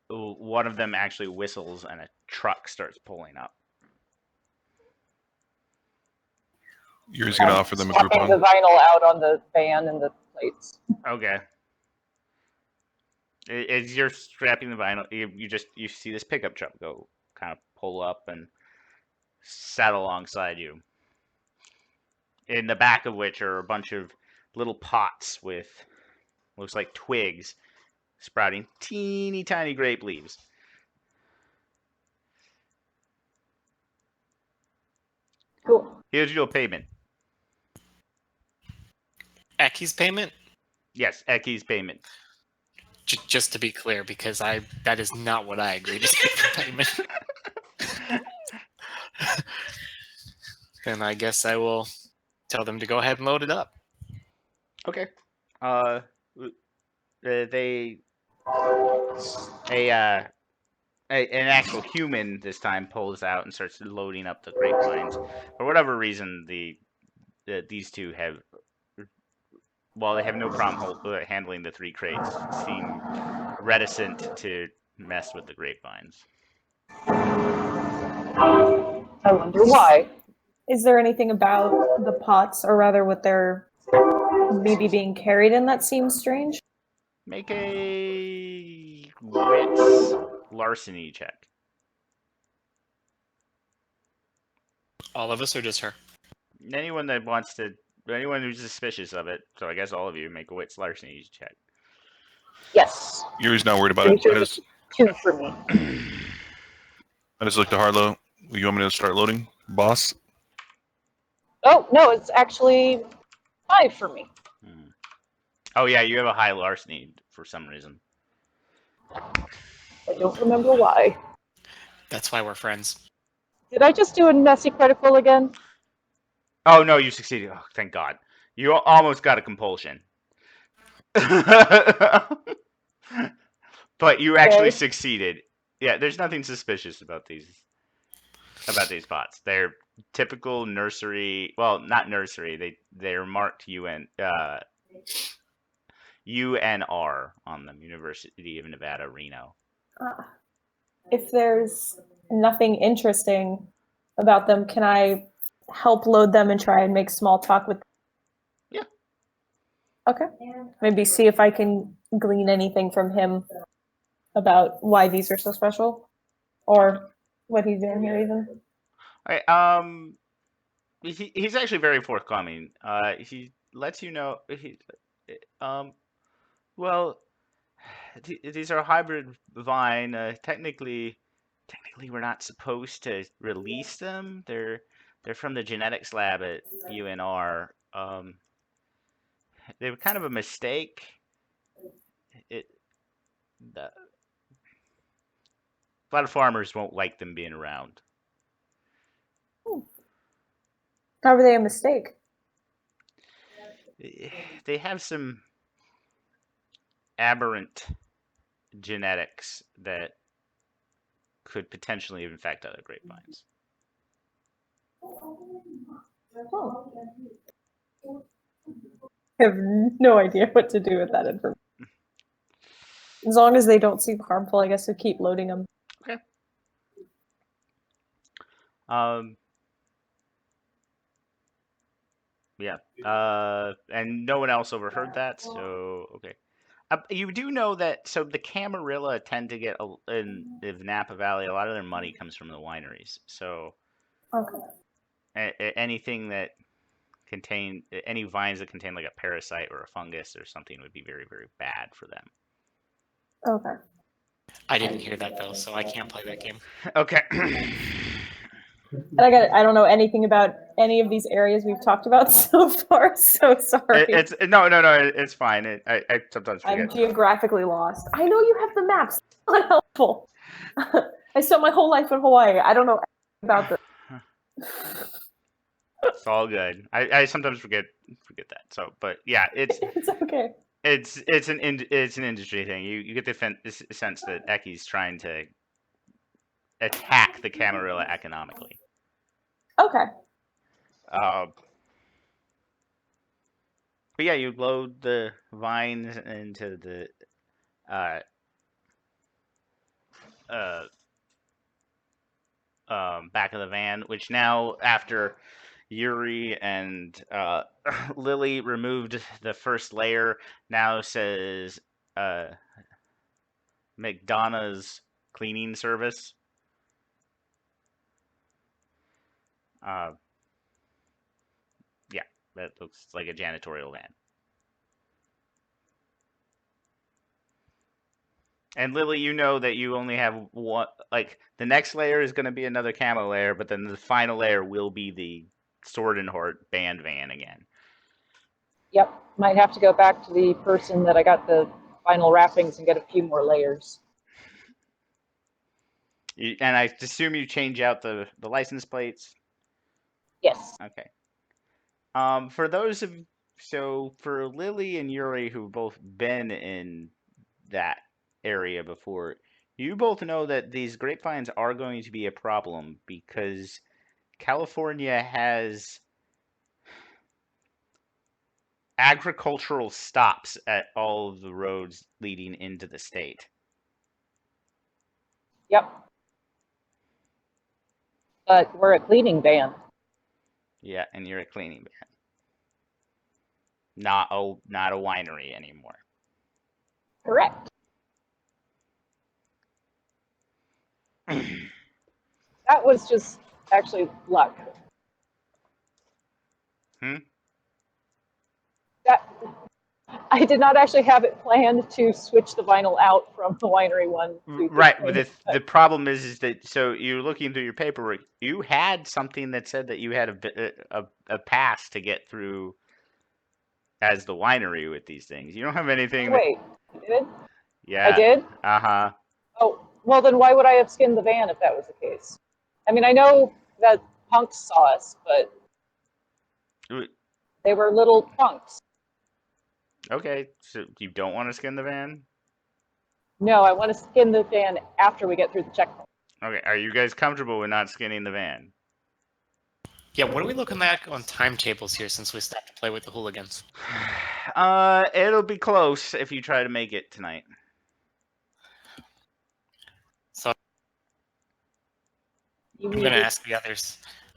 one of them actually whistles and a truck starts pulling up.
You're just gonna offer them a
Swapping the
Groupon.
vinyl out on the van and the plates.
Okay. As you're strapping the vinyl, you see this pickup truck go kind of pull up and sat alongside you. In the back of which are a bunch of little pots with looks like twigs sprouting teeny tiny grape leaves.
Cool.
Here's your payment.
Aki's payment?
Yes, Eki's payment.
Just to be clear, because that is not what I agreed to take for payment. Then I guess I will tell them to go ahead and load it up.
Okay. An actual human this time pulls out and starts loading up the grapevines. For whatever reason, these two have, while they have no problem handling the 3 crates, seem reticent to mess with the grapevines.
I wonder why.
Is there anything about the pots, or rather what they're maybe being carried in, that seems strange?
Make a wits larceny check.
All of us or just her?
Anyone who's suspicious of it, so I guess all of you, make a wits larceny check.
Yes.
Yuri's not worried about
Pretty
it.
sure it's 2 for me.
I just looked at Harlow. You want me to start loading, boss?
Oh, no, it's actually 5 for me.
Oh yeah, you have a high larceny for some reason.
I don't remember why.
That's why we're friends.
Did I just do a messy critical again?
Oh no, you succeeded. Oh, thank God. You almost got a compulsion. But you actually succeeded. Yeah, there's nothing suspicious about these pots. They're typical nursery. Well, not nursery. They're marked UNR on them. University of Nevada, Reno.
If there's nothing interesting about them, can I help load them and try and make small talk with.
Yeah.
Okay. Maybe see if I can glean anything from him about why these are so special, or what he's doing here even.
All right. He's actually very forthcoming. He lets you know well, these are hybrid vine. Technically, we're not supposed to release them. They're from the genetics lab at UNR. They were kind of a mistake. A lot of farmers won't like them being around.
How were they a mistake?
They have some aberrant genetics that could potentially infect other grapevines.
Oh. I have no idea what to do with that information. As long as they don't seem harmful, I guess we'll keep loading them.
Okay. Yeah. And no one else overheard that, so okay. You do know that, so the Camarilla tend to get, in Napa Valley, a lot of their money comes from the wineries. So
Okay.
anything that any vines that contain like a parasite or a fungus or something would be very, very bad for them.
Okay.
I didn't hear that though, so I can't play that game.
Okay.
And I don't know anything about any of these areas we've talked about so far, so sorry.
No, it's fine. I sometimes forget.
I'm geographically lost. I know you have the maps. It's not helpful. I spent my whole life in Hawaii. I don't know about this.
It's all good. I sometimes forget that. So, but yeah, it's
okay.
It's an industry thing. You get the sense that Eki's trying to attack the Camarilla economically.
Okay.
But yeah, you load the vines into the back of the van, which now, after Yuri and Lily removed the first layer, now says McDonough's cleaning service. Yeah, that looks like a janitorial van. And Lily, you know that you only have one. Like, the next layer is going to be another camo layer, but then the final layer will be the Sword and Heart band van again.
Yep, might have to go back to the person that I got the final wrappings and get a few more layers.
And I assume you change out the license plates?
Yes.
Okay. For Lily and Yuri, who've both been in that area before, you both know that these grapevines are going to be a problem because California has agricultural stops at all of the roads leading into the state.
Yep. But we're a cleaning van.
Yeah, and you're a cleaning van. Not a winery anymore.
Correct. That was just actually luck. I did not actually have it planned to switch the vinyl out from the winery one.
Right, but the problem is that, so you're looking through your paperwork. You had something that said that you had a pass to get through as the winery with these things. You don't have anything.
Wait, you did?
Yeah.
I did?
Uh-huh.
Oh, well then why would I have skinned the van if that was the case? I mean, I know that punks saw us, but they were little punks.
Okay, so you don't want to skin the van?
No, I want to skin the van after we get through the checkpoint.
Okay, are you guys comfortable with not skinning the van?
Yeah, what are we looking at on timetables here since we stopped to play with the hooligans?
It'll be close if you try to make it tonight.
So I'm going to ask the others.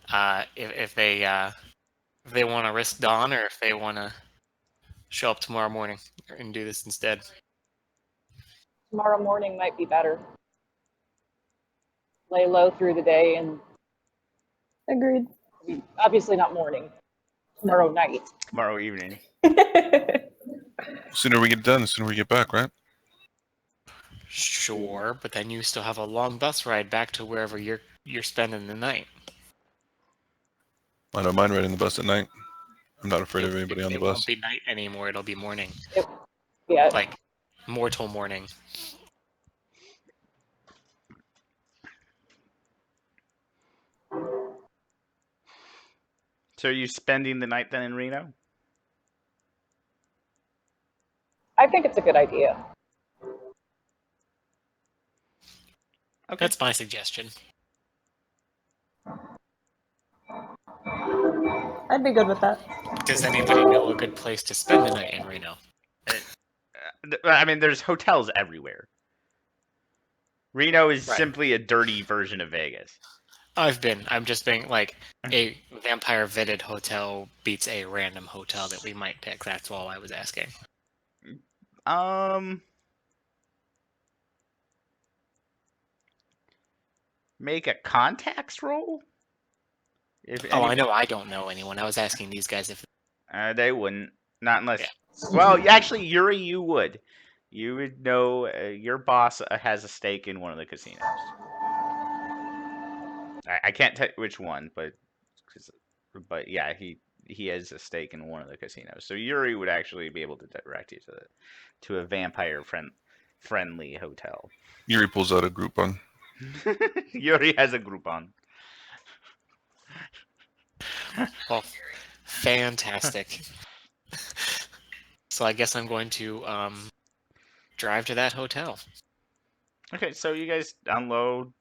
if they want to risk dawn or if they want to show up tomorrow morning and do this instead.
Tomorrow morning might be better. Lay low through the day, and
Agreed.
I mean, obviously not morning. Tomorrow night.
Tomorrow evening.
Sooner we get done, the sooner we get back, right?
Sure, but then you still have a long bus ride back to wherever you're spending the night.
I don't mind riding the bus at night. I'm not afraid of anybody on the
It
bus.
won't be night anymore. It'll be morning,
Yeah.
like mortal morning.
So are you spending the night then in Reno?
I think it's a good idea.
Okay.
That's my suggestion.
I'd be good with that.
Does anybody know a good place to spend the night in Reno?
I mean, there's hotels everywhere. Reno is
Right.
simply a dirty version of Vegas.
I've been. I'm just being like a vampire vetted hotel beats a random hotel that we might pick. That's all I was asking.
Make a contacts roll? If
Oh, I
any-
know. I don't know anyone. I was asking these guys if.
They wouldn't. Not unless.
Yeah.
Well, actually, Yuri, you would. You would know your boss has a stake in one of the casinos. I can't tell you which one, but yeah, he has a stake in one of the casinos. So Yuri would actually be able to direct you to a vampire friendly hotel.
Yuri pulls out a Groupon.
Yuri has a Groupon.
Well, fantastic. So I guess I'm going to drive to that hotel.
Okay, so you guys unload,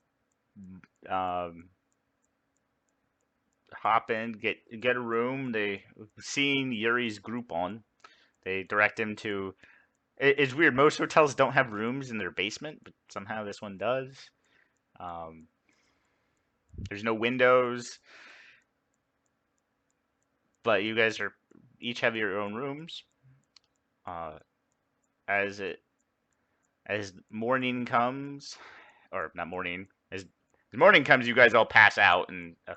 hop in, get a room. Seeing Yuri's Groupon, they direct him to. It's weird. Most hotels don't have rooms in their basement, but somehow this one does. There's no windows, but you guys each have your own rooms. As morning comes, or not morning, as morning comes, you guys all pass out in a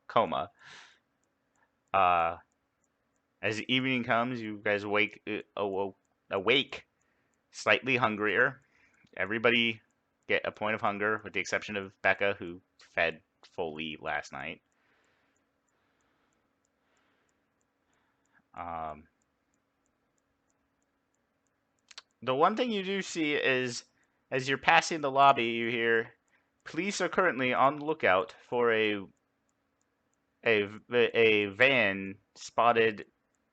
coma. As evening comes, you guys awake slightly hungrier. Everybody get a point of hunger, with the exception of Becca, who fed fully last night. The one thing you do see is, as you're passing the lobby, you hear, police are currently on the lookout for a van spotted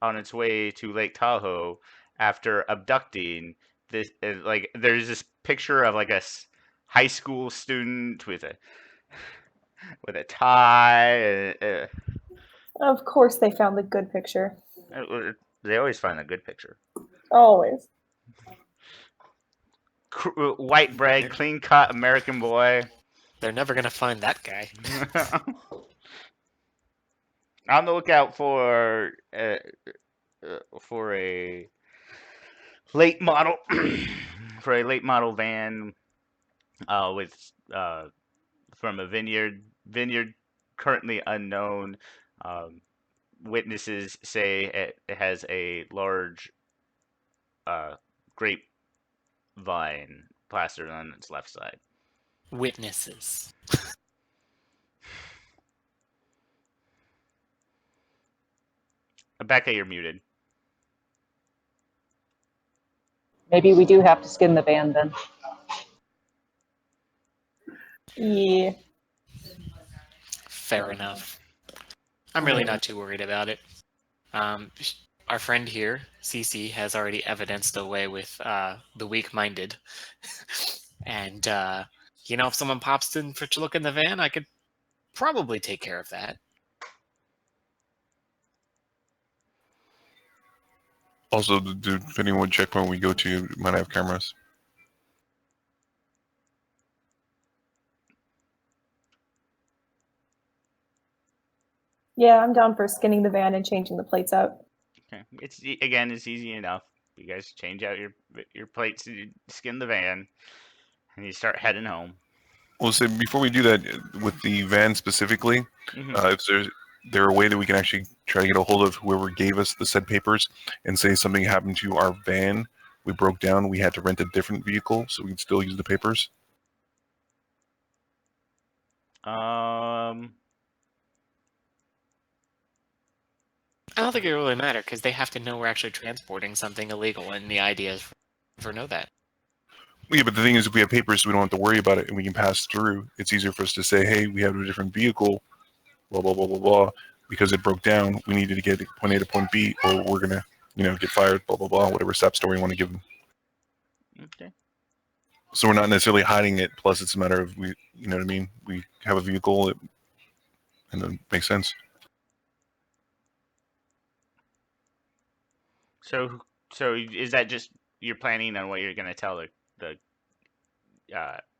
on its way to Lake Tahoe after abducting this. Like, there's this picture of like a high school student with a tie.
Of course, they found the good picture.
They always find a good picture.
Always.
White bread, clean cut American boy.
They're never gonna find that guy.
On the lookout for a late model van with from a vineyard currently unknown. Witnesses say it has a large grapevine plastered on its left side.
Witnesses.
Becca, you're muted.
Maybe we do have to skin the van then.
Yeah.
Fair enough. I'm really not too worried about it. Our friend here, Cece, has already evidenced the way with the weak-minded. And, if someone pops in to look in the van, I could probably take care of that.
Also, depending on what checkpoint we go to, might have cameras.
Yeah, I'm down for skinning the van and changing the plates out.
Okay. It's easy enough. You guys change out your plates, you skin the van, and you start heading home.
Well, so before we do that, with the van specifically, if there a way that we can actually try to get a hold of whoever gave us the said papers and say something happened to our van, we broke down, we had to rent a different vehicle, so we can still use the papers?
I don't think it really matter because they have to know we're actually transporting something illegal, and the idea is for know that.
Yeah, but the thing is, if we have papers, we don't have to worry about it, and we can pass through. It's easier for us to say, "Hey, we have a different vehicle, blah blah blah blah blah," because it broke down. We needed to get point A to point B, or we're gonna, get fired, blah blah blah, whatever step story you want to give them.
Okay.
So we're not necessarily hiding it. Plus, it's a matter of we have a vehicle, and it makes sense.
So is that just you're planning on what you're going to tell the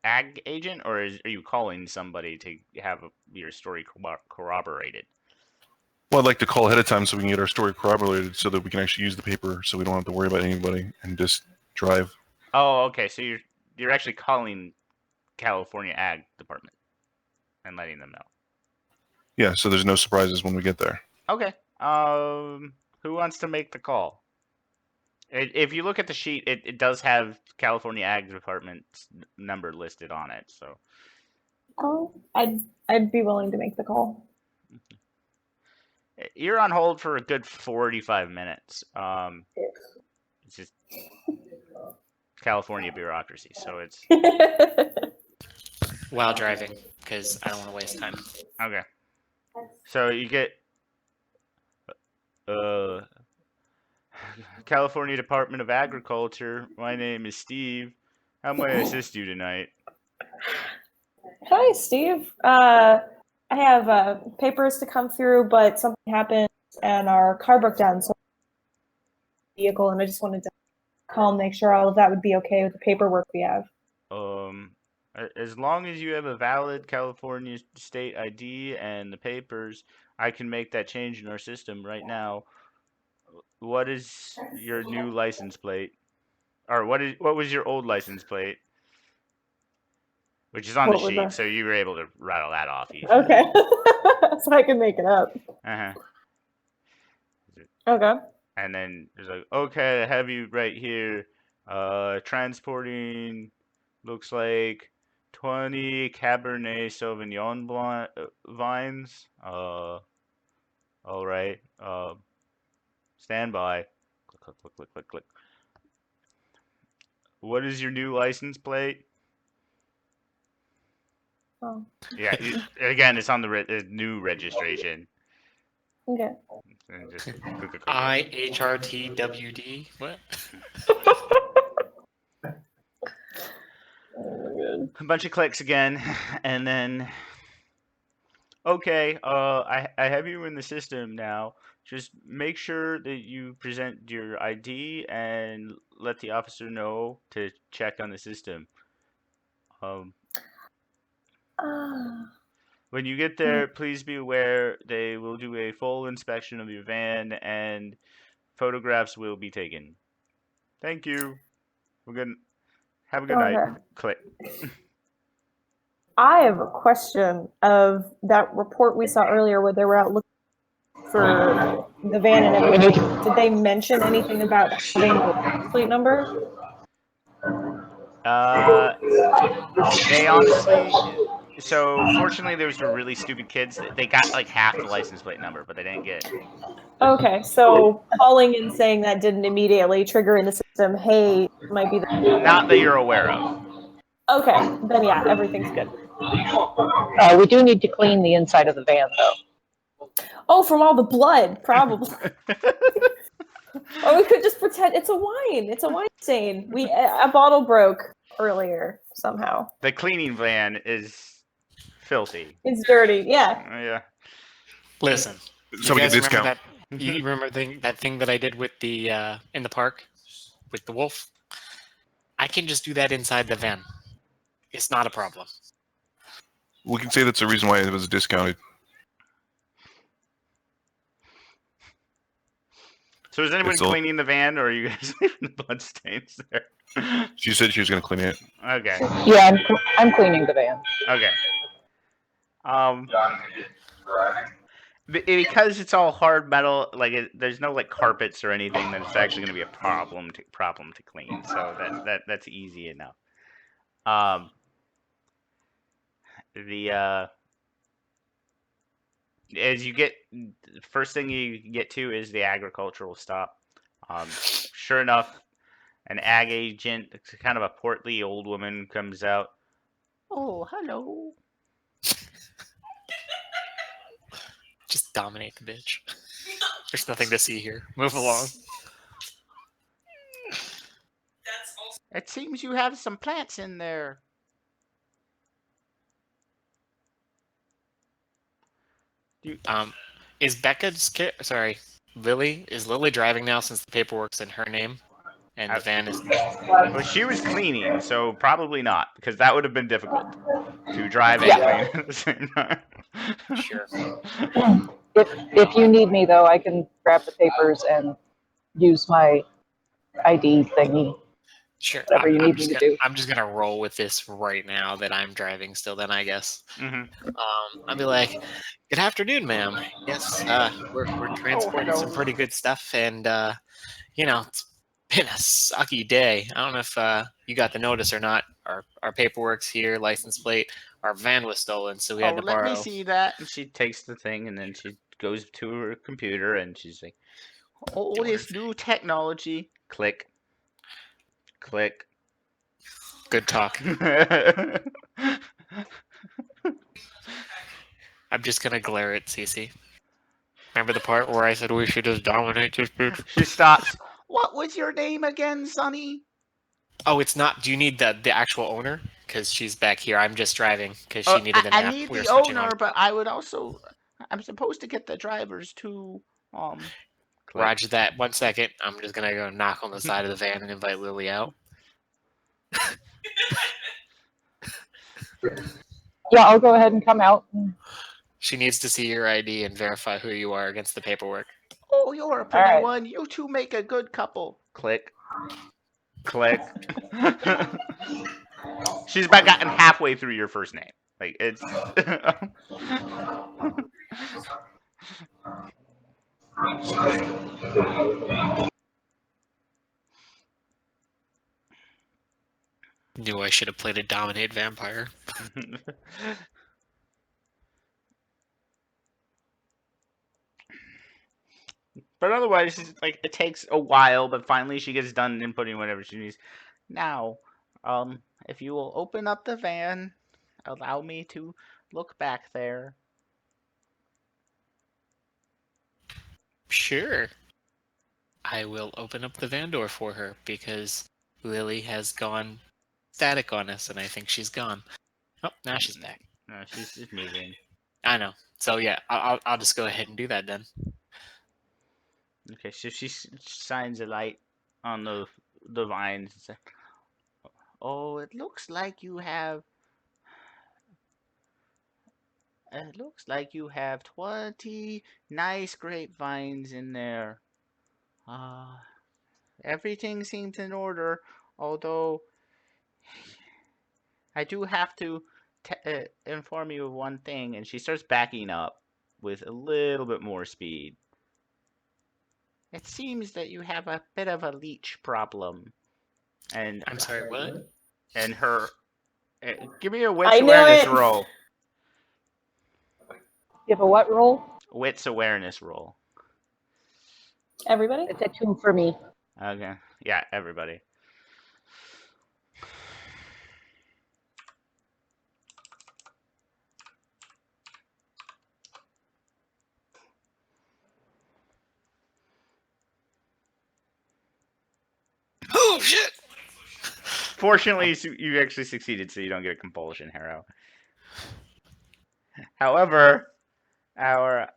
ag agent, or are you calling somebody to have your story corroborated?
Well, I'd like to call ahead of time so we can get our story corroborated, so that we can actually use the paper, so we don't have to worry about anybody and just drive.
Oh, okay. So you're actually calling California Ag Department and letting them know.
Yeah, so there's no surprises when we get there.
Okay. Who wants to make the call? If you look at the sheet, it does have California Ag Department's number listed on it. So.
Oh, I'd be willing to make the call.
You're on hold for a good 45 minutes. It's just California bureaucracy, so it's
While driving, because I don't want to waste time.
okay. So you get California Department of Agriculture. My name is Steve. How may I assist you tonight?
Hi, Steve. I have papers to come through, but something happened and our car broke down. So vehicle, and I just wanted to call and make sure all of that would be okay with the paperwork we have.
As long as you have a valid California state ID and the papers, I can make that change in our system right now. What is your new license plate? Or what was your old license plate? Which is on the sheet, so you were able to rattle that off easily.
Okay. So I can make it up.
Uh-huh.
Okay.
And then there's like, okay, I have you right here. Transporting looks like 20 Cabernet Sauvignon vines. All right. Stand by. Click, click, click, click, click, click. What is your new license plate?
Oh.
Yeah, again, it's on the new registration.
Okay.
And just click, click, click.
IHRTWD? What?
A bunch of clicks again, and then okay, I have you in the system now. Just make sure that you present your ID and let the officer know to check on the system. When you get there, please be aware they will do a full inspection of your van and photographs will be taken. Thank you. We're good. Have a good night. Click.
I have a question of that report we saw earlier where they were out looking for the van and everything. Did they mention anything about having the plate number?
They honestly. So fortunately, those were really stupid kids. They got like half the license plate number, but they didn't get.
Okay, so calling and saying that didn't immediately trigger in the system. Hey, might be the.
Not that you're aware of.
Okay, then yeah, everything's good.
We do need to clean the inside of the van, though.
Oh, from all the blood, probably. Or we could just pretend it's a wine. It's a wine stain. A bottle broke earlier somehow.
The cleaning van is filthy.
It's dirty. Yeah.
Yeah.
Listen.
So we get discount.
You remember that thing that I did with the in the park with the wolf? I can just do that inside the van. It's not a problem.
We can say that's the reason why it was discounted.
So is anyone
It's all-
cleaning the van, or are you guys leaving the bloodstains there?
She said she was going to clean it.
Okay.
Yeah, I'm cleaning the van.
Okay. Because it's all hard metal, like there's no like carpets or anything that it's actually going to be a problem to clean. So that's easy enough. The as you get, first thing you get to is the agricultural stop. Sure enough, an ag agent, it's kind of a portly old woman, comes out. Oh, hello.
Just dominate the bitch. There's nothing to see here. Move along.
It seems you have some plants in there.
Is Becca sorry, Lily? Is Lily driving now since the paperwork's in her name? And the van is...
Well, she was cleaning, so probably not, because that would have been difficult to drive and clean at the same time.
Sure.
If you need me though, I can grab the papers and use my ID thingy.
Sure.
Whatever you need me to do.
I'm just gonna roll with this right now that I'm driving still. Then I guess.
Mm-hmm.
I'll be like, "Good afternoon, ma'am. Yes, we're transporting some pretty good stuff, and it's been a sucky day. I don't know if you got the notice or not. Our paperwork's here, license plate. Our van was stolen, so we had to borrow."
Let me see that. And she takes the thing, and then she goes to her computer, and she's like, "Oh, this new technology." Click. Click.
Good talk. I'm just gonna glare at Cece. Remember the part where I said we should just dominate this bitch?
She stops. What was your name again, Sonny?
Oh, it's not. Do you need the actual owner? Because she's back here. I'm just driving because she needed a nap.
I need
We were
the
switching
owner,
on.
but I would also. I'm supposed to get the drivers too. Click.
Roger that. 1 second. I'm just gonna go knock on the side of the van and invite Lily out.
Yeah, I'll go ahead and come out.
She needs to see your ID and verify who you are against the paperwork.
Oh, you're a pretty
right.
one. You two make a good couple. Click. Click. She's about gotten halfway through your first name. Like, it's...
Knew I should have played a dominate vampire.
But otherwise, it's like, it takes a while, but finally she gets done inputting whatever she needs. Now, if you will open up the van, allow me to look back there.
Sure. I will open up the van door for her because Lily has gone static on us, and I think she's gone. Oh, now she's back.
No, she's just moving.
I know. So yeah, I'll just go ahead and do that then.
Okay, so she shines a light on the vines and says, "Oh, it looks like you have 20 nice grapevines in there. Everything seems in order, although I do have to inform you of one thing." And she starts backing up with a little bit more speed. "It seems that you have a bit of a leech problem." And
I'm sorry, what?
And her, give me a wits
I knew
awareness
it.
roll.
You have a what roll?
Wits awareness roll.
Everybody?
It's a 2 for me.
Okay. Yeah, everybody.
Oh shit!
Fortunately, you actually succeeded, so you don't get a compulsion, Harrow. However, our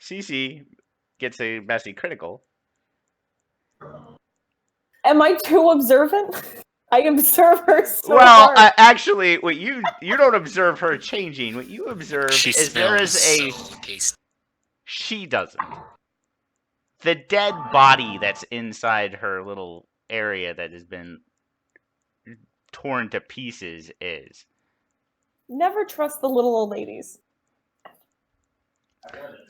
Cece gets a messy critical.
Am I too observant? I observe her so
Well,
hard.
actually, what you don't observe her changing. What you observe
She
is there is
smells
a
so tasty.
she doesn't. the dead body that's inside her little area that has been torn to pieces is.
Never trust the little old ladies.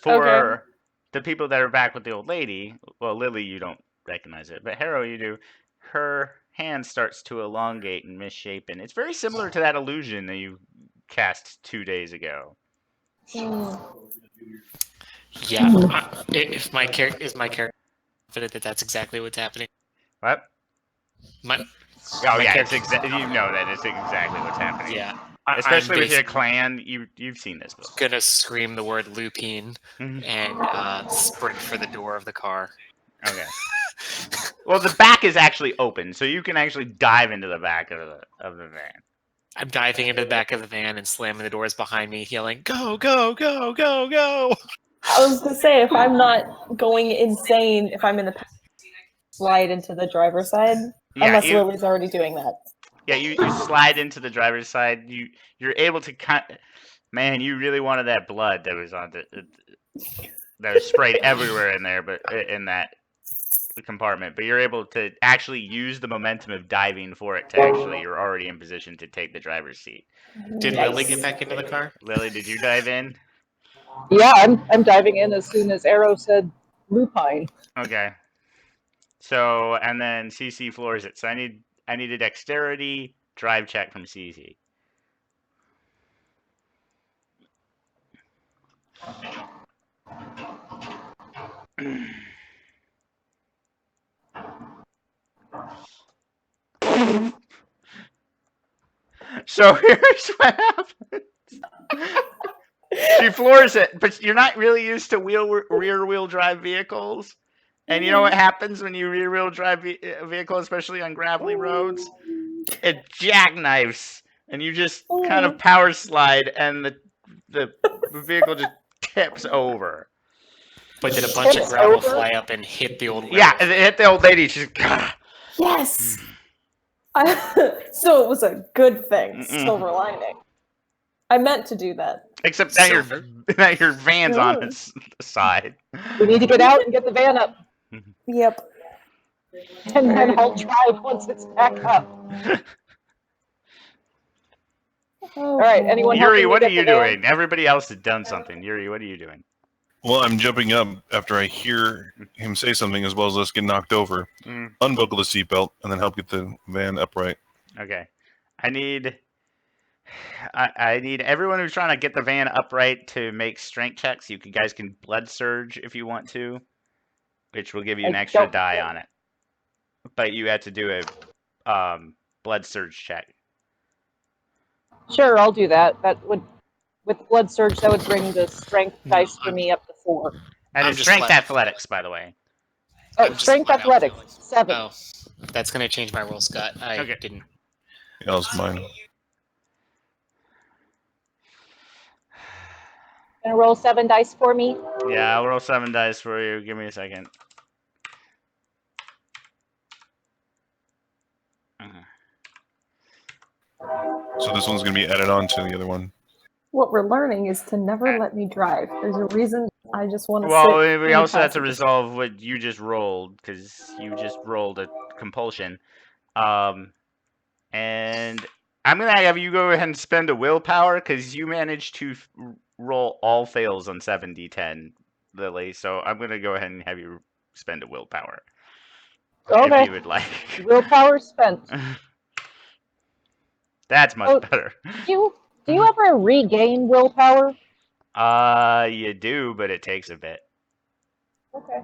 For the people that are back with the old lady, well, Lily, you don't recognize it, but Harrow, you do. Her hand starts to elongate and misshapen. It's very similar to that illusion that you cast 2 days ago.
Yeah. If my character is confident that that's exactly what's happening.
What?
My
Oh
my
yeah, it's
character-
you know that it's exactly what's happening.
yeah.
Especially
I'm
with your
basically
clan, you've seen this before.
gonna scream the word lupine
Mhm.
and sprint for the door of the car.
Okay. Well, the back is actually open, so you can actually dive into the back of the van.
I'm diving into the back of the van and slamming the doors behind me, yelling, "Go, go, go, go, go!"
I was gonna say, if I'm not going insane, if I'm in the slide into the driver's side,
Yeah,
unless
you,
Lily's already doing that.
yeah, you slide into the driver's side. You're able to man, you really wanted that blood that was on that was sprayed everywhere in there, but in that compartment. But you're able to actually use the momentum of diving for it to actually. You're already in position to take the driver's seat.
Did
Nice.
Lily get back into the car?
Lily, did you dive in?
Yeah, I'm diving in as soon as Arrow said lupine.
Okay. So and then CC floors it. So I need a dexterity drive check from CC. So here's what happens. She floors it, but you're not really used to rear wheel drive vehicles. And you know what happens when you rear wheel drive a vehicle, especially on gravelly roads? It jackknifes, and you just kind of power slide, and the vehicle just tips over.
But did a bunch of
Tips
gravel
over?
fly up and hit the old lady?
Yeah, it hit the old lady. She's "Gah."
Yes. So it was a good thing.
Mm-mm.
Silver lining. I meant to do that.
Except that
Silver.
your van's on its side.
We need to get out and get the van up,
Yep.
and then I'll drive once it's back up. All right, anyone?
Yuri,
helping me
what are
get
you
the van?
doing? Everybody else has done something. Yuri, what are you doing?
Well, I'm jumping up after I hear him say something, as well as us get knocked over.
Mm,
Unbuckle the seatbelt and then help get the van upright.
okay. I need everyone who's trying to get the van upright to make strength checks. You guys can blood surge if you want to, which will give you an
I
extra
don't-
die on it. But you have to do a blood surge check.
Sure, I'll do that. That would, with blood surge, that would bring the strength
No,
dice for me up to 4.
And
I'm
it's
just
strength
flat-
athletics, by the way.
Oh,
I'm just
strength
flat out
athletics,
failing.
7.
Oh, that's gonna change my roll, Scott. I
Okay.
didn't.
Yeah, that was mine.
Gonna roll 7 dice for me.
Yeah, I'll roll 7 dice for you. Give me a second.
So this one's going to be added on to the other one.
What we're learning is to never let me drive. There's a reason I just want to
Well,
sit.
we
in
also have to
passenger
resolve what you just rolled, because you just rolled a compulsion. And I'm going to have you go ahead and spend a willpower, because you managed to roll all fails on 7d10, Lily. So I'm going to go ahead and have you spend a willpower. If
Okay,
you would like.
willpower spent.
That's much
Oh.
better.
Do you ever regain willpower?
You do, but it takes a bit.
Okay.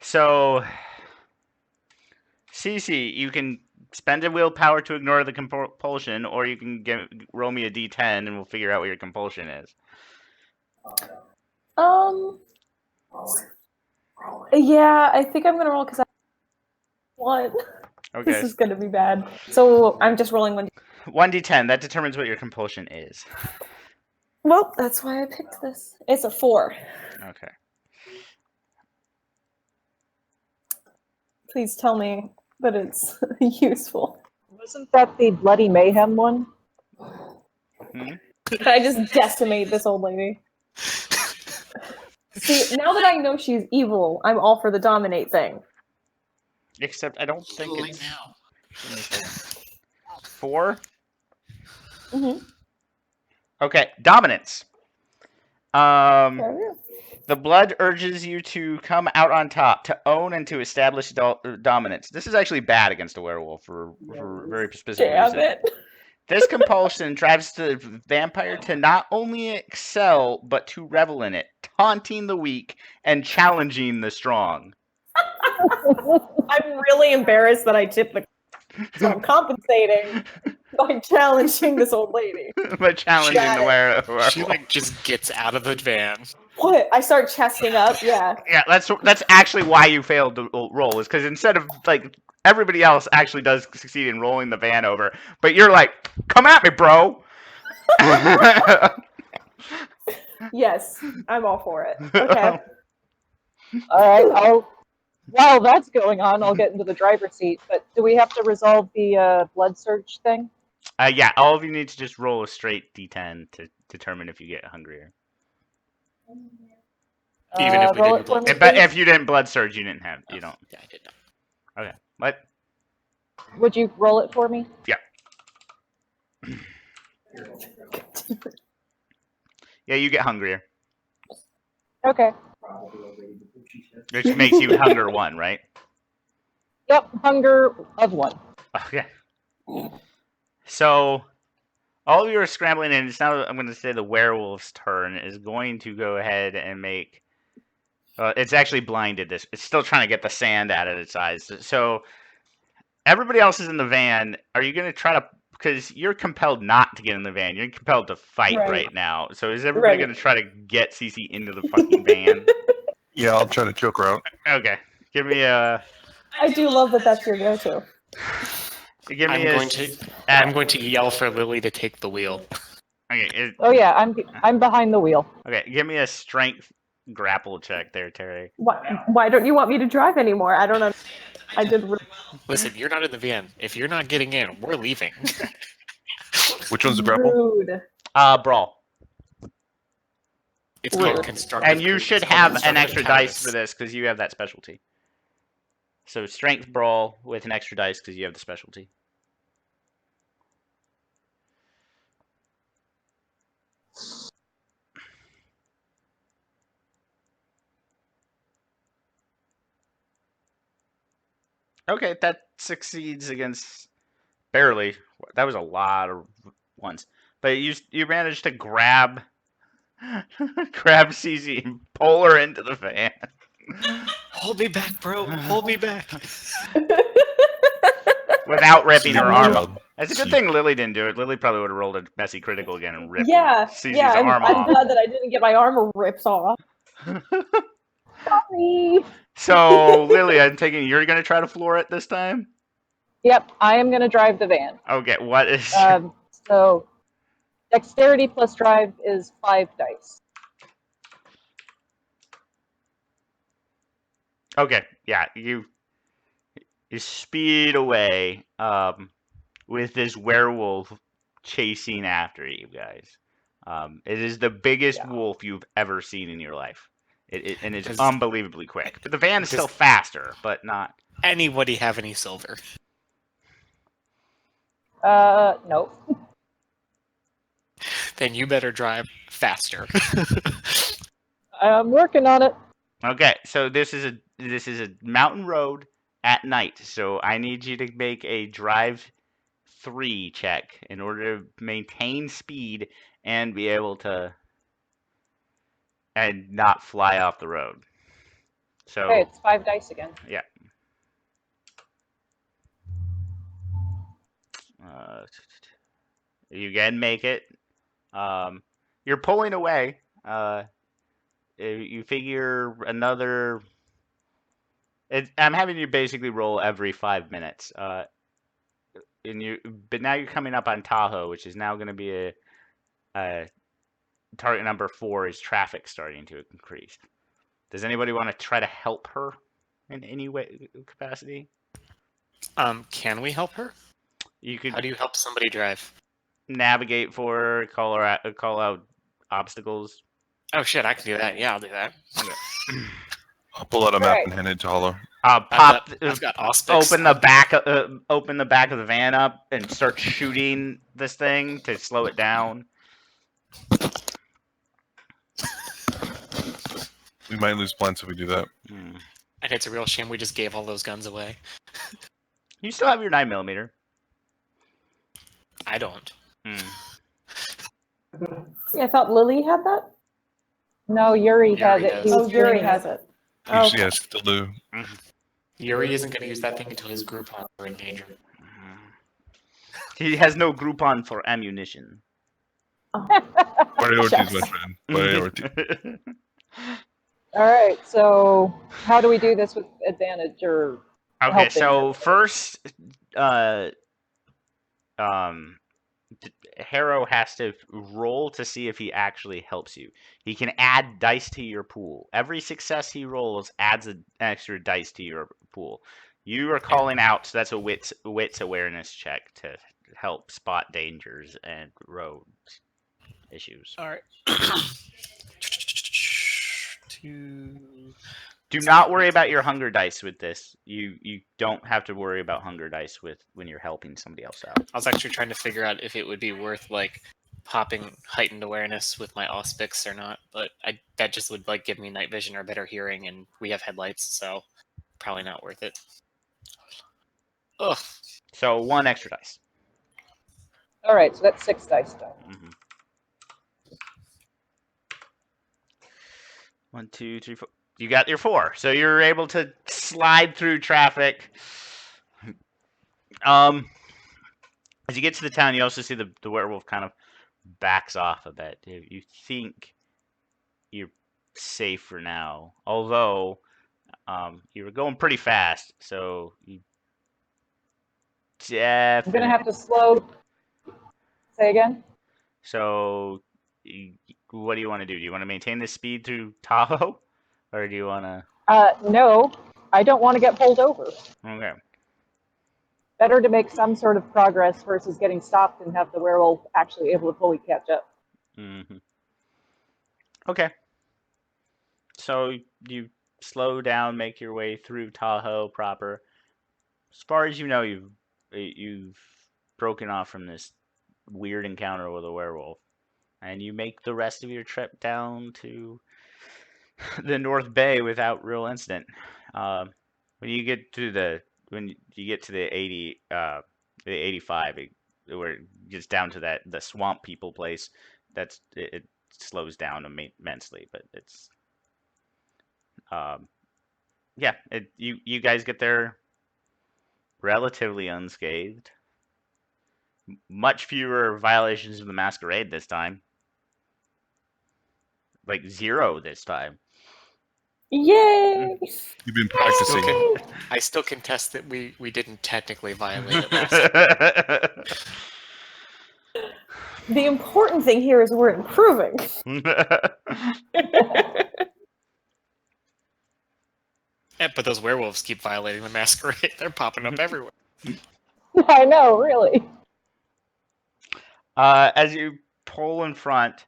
So, Cece, you can spend a willpower to ignore the compulsion, or you can roll me a d10 and we'll figure out what your compulsion is.
Yeah, I think I'm gonna roll because I want.
Okay.
This is gonna be bad. So I'm just rolling one.
1d10, that determines what your compulsion is.
Well, that's why I picked this. It's a 4.
Okay.
Please tell me that it's useful.
Wasn't that the Bloody Mayhem one?
Hmm?
Can I just decimate this old lady? See, now that I know she's evil, I'm all for the dominate thing.
Except I don't think
Late
it's
now.
4.
Mm-hmm.
Okay, dominance.
Fair.
The blood urges you to come out on top, to own and to establish dominance. This is actually bad against a werewolf for a very specific
Damn
reason.
it.
This compulsion drives the vampire to not only excel, but to revel in it, taunting the weak and challenging the strong.
I'm really embarrassed that I tipped the. So I'm compensating by challenging this old lady.
By challenging
Got
the
it.
werewolf.
She like just gets out of the van.
What? I start chesting up. Yeah.
Yeah, that's actually why you failed the roll, is because instead of like everybody else actually does succeed in rolling the van over, but you're like, come at me, bro.
Yes, I'm all for it. Okay.
All right. While that's going on, I'll get into the driver's seat. But do we have to resolve the blood surge thing?
Yeah, all of you need to just roll a straight d10 to determine if you get hungrier.
Even if we
roll
didn't
it for me,
But
please.
if you didn't blood surge, you didn't have. You don't.
Yeah, I did not.
Okay. What?
Would you roll it for me?
Yeah, you get hungrier,
Okay.
which makes you hunger 1, right?
Yep. Hunger of 1.
Okay. So, all of you are scrambling, and it's now, I'm going to say, the werewolf's turn is going to go ahead and make. It's actually blinded. It's still trying to get the sand out of its eyes. So, everybody else is in the van. Are you going to try to? Because you're compelled not to get in the van. You're compelled to fight right now. So, is everybody
Right.
going to try to get Cece into the fucking van?
Yeah, I'll try to choke her out.
Okay. Give me a.
I do love that that's your go-to.
Give me
I'm going to yell for Lily to take the wheel.
Okay.
Oh yeah, I'm behind the wheel.
Okay. Give me a strength grapple check there, Terry.
Why don't you want me to drive anymore? I don't know. I did.
Listen, you're not in the van. If you're not getting in, we're leaving.
Which one's the grapple?
Rude.
Brawl.
It's called
Rude.
constructive.
And you
it's
should
called
have an
constructive
extra dice
cowardice.
for this because you have that specialty. So strength brawl with an extra dice because you have the specialty. Okay, that succeeds against barely. That was a lot of ones, but you managed to grab CZ and pull her into the van.
Hold me back, bro. Hold me back.
Without ripping her
Good
arm
job.
off. It's a good thing Lily didn't do it. Lily probably would have rolled a messy critical again and ripped
Yeah.
CZ's
Yeah.
arm
I'm
off.
glad that I didn't get my armor ripped off.
Sorry.
So, Lily, I'm taking you're going to try to floor it this time?
Yep, I am going to drive the van.
Okay, what is...
So, dexterity plus drive is 5 dice.
Okay, yeah, you speed away with this werewolf chasing after you guys. It is the biggest wolf you've ever seen in your life. And it's unbelievably quick. But the van is still faster, but not...
Anybody have any silver?
No.
Then you better drive faster.
I'm working on it.
Okay, so this is a mountain road at night. So I need you to make a drive 3 check in order to maintain speed and be able to and not fly off the road. So
Okay, it's 5 dice again.
yeah. You can make it. You're pulling away. You figure another. I'm having you basically roll every 5 minutes. But now you're coming up on Tahoe, which is now going to be a target number 4 is traffic starting to increase. Does anybody want to try to help her in any way capacity?
Can we help her?
You could
How do you help somebody drive?
navigate for her, call out obstacles.
Oh shit, I can do that. Yeah, I'll do that.
I'll pull out a map
Alright.
and hand it to Hollow.
Pop.
I've got auspics.
Open the back. Open the back of the van up and start shooting this thing to slow it down.
We might lose plants if we do that.
Hmm.
And it's a real shame we just gave all those guns away.
You still have your 9mm.
I don't.
Hmm.
Yeah, I thought Lily had that.
No, Yuri has
Yuri
it.
does.
He was
Oh, Yuri
bringing
has
it.
it. Oh,
Usually, I still do.
Yuri isn't going to use that thing until his Groupons are in danger.
He has no Groupon for ammunition.
Priorities, my
Yes.
friend. Priorities.
All right. So how do we do this with advantage or?
Okay,
helping
so
her?
first, Harrow has to roll to see if he actually helps you. He can add dice to your pool. Every success he rolls adds an extra dice to your pool. You are calling out, so that's a wits awareness check to help spot dangers and road issues.
All right. Two.
Do not worry about your hunger dice with this. You don't have to worry about hunger dice when you're helping somebody else out.
I was actually trying to figure out if it would be worth like popping heightened awareness with my auspics or not, but that just would like give me night vision or better hearing, and we have headlights, so probably not worth it. Ugh.
So 1 extra dice.
All right. So that's 6 dice done.
Mm-hmm. 1, 2, 3, 4. You got your 4, so you're able to slide through traffic. As you get to the town, you also see the werewolf kind of backs off a bit. You think you're safe for now, although you were going pretty fast, so you
I'm
definitely.
gonna have to slow. Say again.
So, what do you want to do? Do you want to maintain this speed through Tahoe, or do you want to?
No, I don't want to get pulled over.
Okay.
Better to make some sort of progress versus getting stopped and have the werewolf actually able to fully catch up.
Mm-hmm. Okay. So you slow down, make your way through Tahoe proper. As far as you know, you've broken off from this weird encounter with a werewolf, and you make the rest of your trip down to the North Bay without real incident. When you get to the 80, the 85, where it gets down to the swamp people place, it slows down immensely, but it's yeah, you guys get there relatively unscathed. Much fewer violations of the masquerade this time. Like 0 this time.
Yay!
You've been practicing.
I still contest that we didn't technically violate it last.
The important thing here is we're improving.
Yeah, but those werewolves keep violating the masquerade. They're popping up everywhere.
I know, really.
As you pull in front,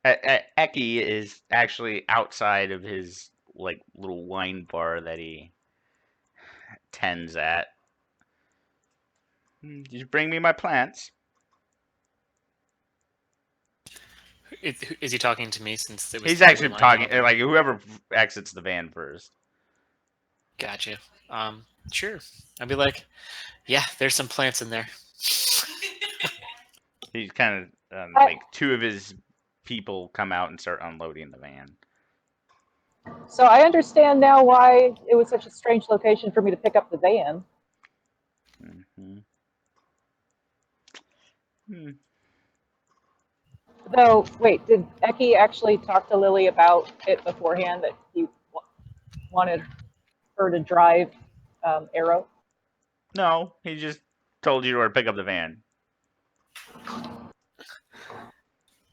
Eki is actually outside of his like little wine bar that he tends at. Did you bring me my plants?
Is he talking to me since it was?
He's actually
my
talking
job?
like whoever exits the van first.
Gotcha. Sure. I'd be like, yeah, there's some plants in there.
He's kind of like 2 of his people come out and start unloading the van.
So I understand now why it was such a strange location for me to pick up the van.
Mm-hmm.
Though, wait, did Eki actually talk to Lily about it beforehand that he wanted her to drive Arrow?
No, he just told you to pick up the van.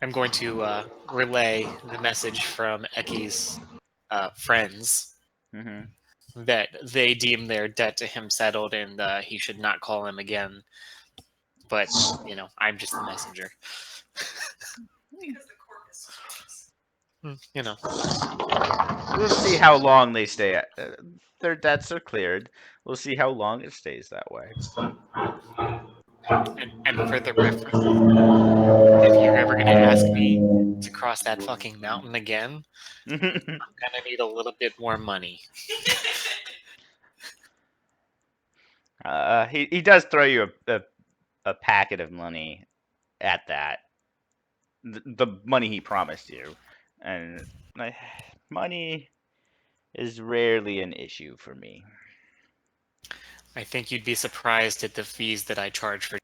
I'm going to relay the message from Eki's friends that they deem their debt to him settled and he should not call him again. But, I'm just the messenger. You know,
We'll see how long they stay. Their debts are cleared. We'll see how long it stays that way.
and for the reference, if you're ever gonna ask me to cross that fucking mountain again, I'm gonna need a little bit more money.
He does throw you a packet of money at that. The money he promised you, and money is rarely an issue for me.
I think you'd be surprised at the fees that I charge for.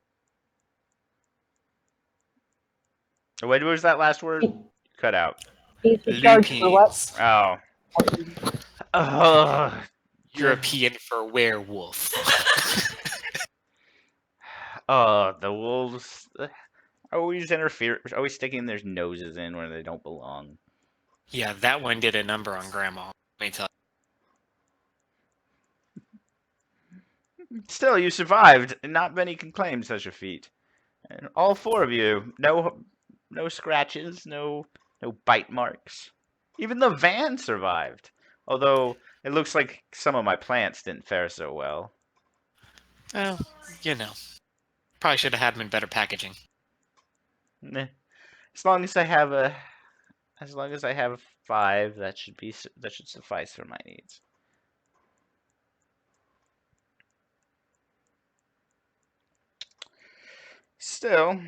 What was that last word? Cut out.
He's in charge for what?
Lupines.
Oh. Ugh.
European for werewolf.
Oh, the wolves always interfere, always sticking their noses in where they don't belong.
Yeah, that one did a number on Grandma. Let me tell
Still, you survived, and not many can claim such a feat. And all four of you, no scratches, no bite marks. Even the van survived. Although it looks like some of my plants didn't fare so well.
you. Well, you know, probably should have had them in better packaging.
As long as I have 5, that should suffice for my needs. Still,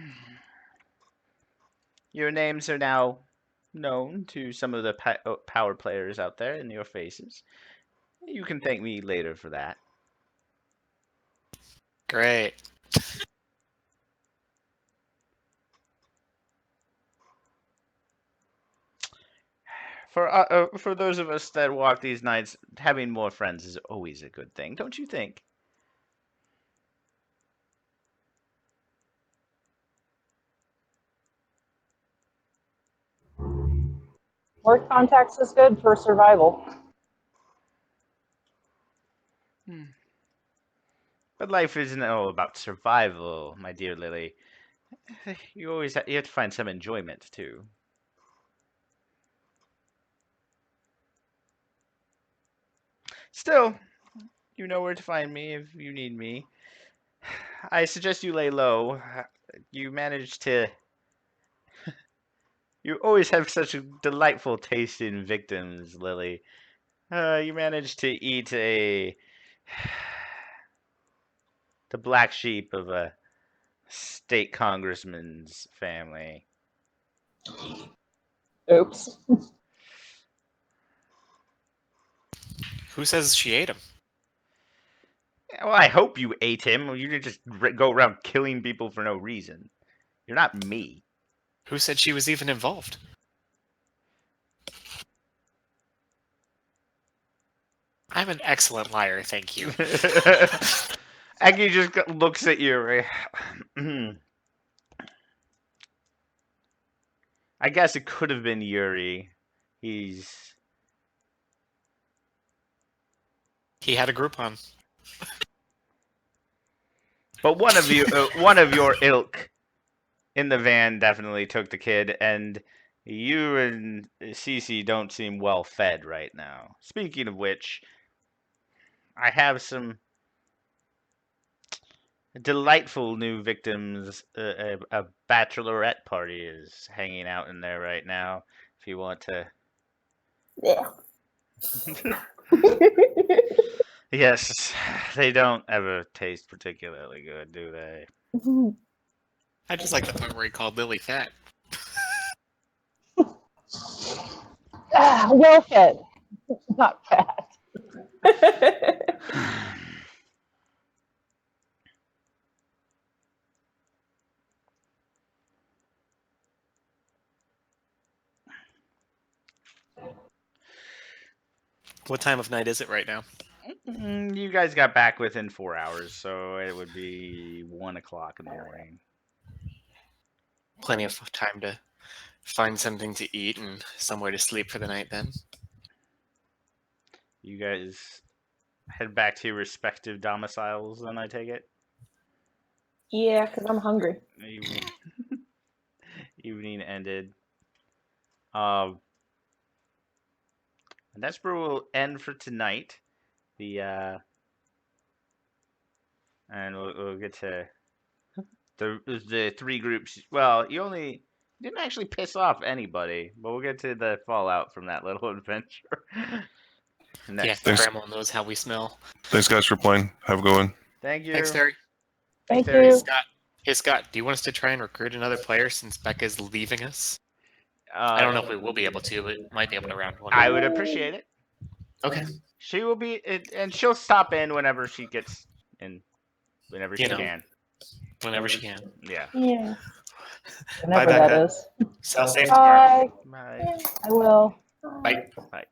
your names are now known to some of the power players out there in your faces. You can thank me later for that.
Great.
For those of us that walk these nights, having more friends is always a good thing, don't you think?
More contacts is good for survival.
But life isn't all about survival, my dear Lily. You always you have to find some enjoyment too. Still, you know where to find me if you need me. I suggest you lay low. You managed to. You always have such a delightful taste in victims, Lily. You managed to eat the black sheep of a state congressman's family.
Oops.
Who says she ate him?
Well, I hope you ate him. You didn't just go around killing people for no reason. You're not me.
Who said she was even involved? I'm an excellent liar, thank you.
Aggie just looks at you. I guess it could have been Yuri.
He had a Groupon.
But one of you, one of your ilk in the van definitely took the kid, and you and Cece don't seem well fed right now. Speaking of which, I have some delightful new victims. A bachelorette party is hanging out in there right now. If you want to.
Yeah.
Yes, they don't ever taste particularly good, do they?
I just like the part where he called Lily fat.
Well fed, not fat.
What time of night is it right now?
You guys got back within 4 hours, so it would be 1 o'clock in the morning.
Plenty of time to find something to eat and somewhere to sleep for the night then.
You guys head back to your respective domiciles, then I take it?
Yeah, because I'm hungry.
Evening ended. And that's where we'll end for tonight. And we'll get to the three groups. Well, you didn't actually piss off anybody, but we'll get to the fallout from that little adventure. Next
Yeah,
time.
Grandma knows how we smell.
Thanks, guys, for playing. Have a good one.
Thank you.
Thanks, Terry.
Thank
Terry.
you.
Scott. Hey, Scott, do you want us to try and recruit another player since Becca's leaving us? I don't know if we will be able to, but might be able to round one.
I would appreciate it.
Okay.
She will be, and she'll stop in whenever she gets in, whenever she
You know.
can.
Whenever she can.
Yeah.
Yeah.
Whenever
Bye,
that
Becca.
is.
Sail safe tomorrow.
Bye.
Bye.
I will.
Bye.
Bye.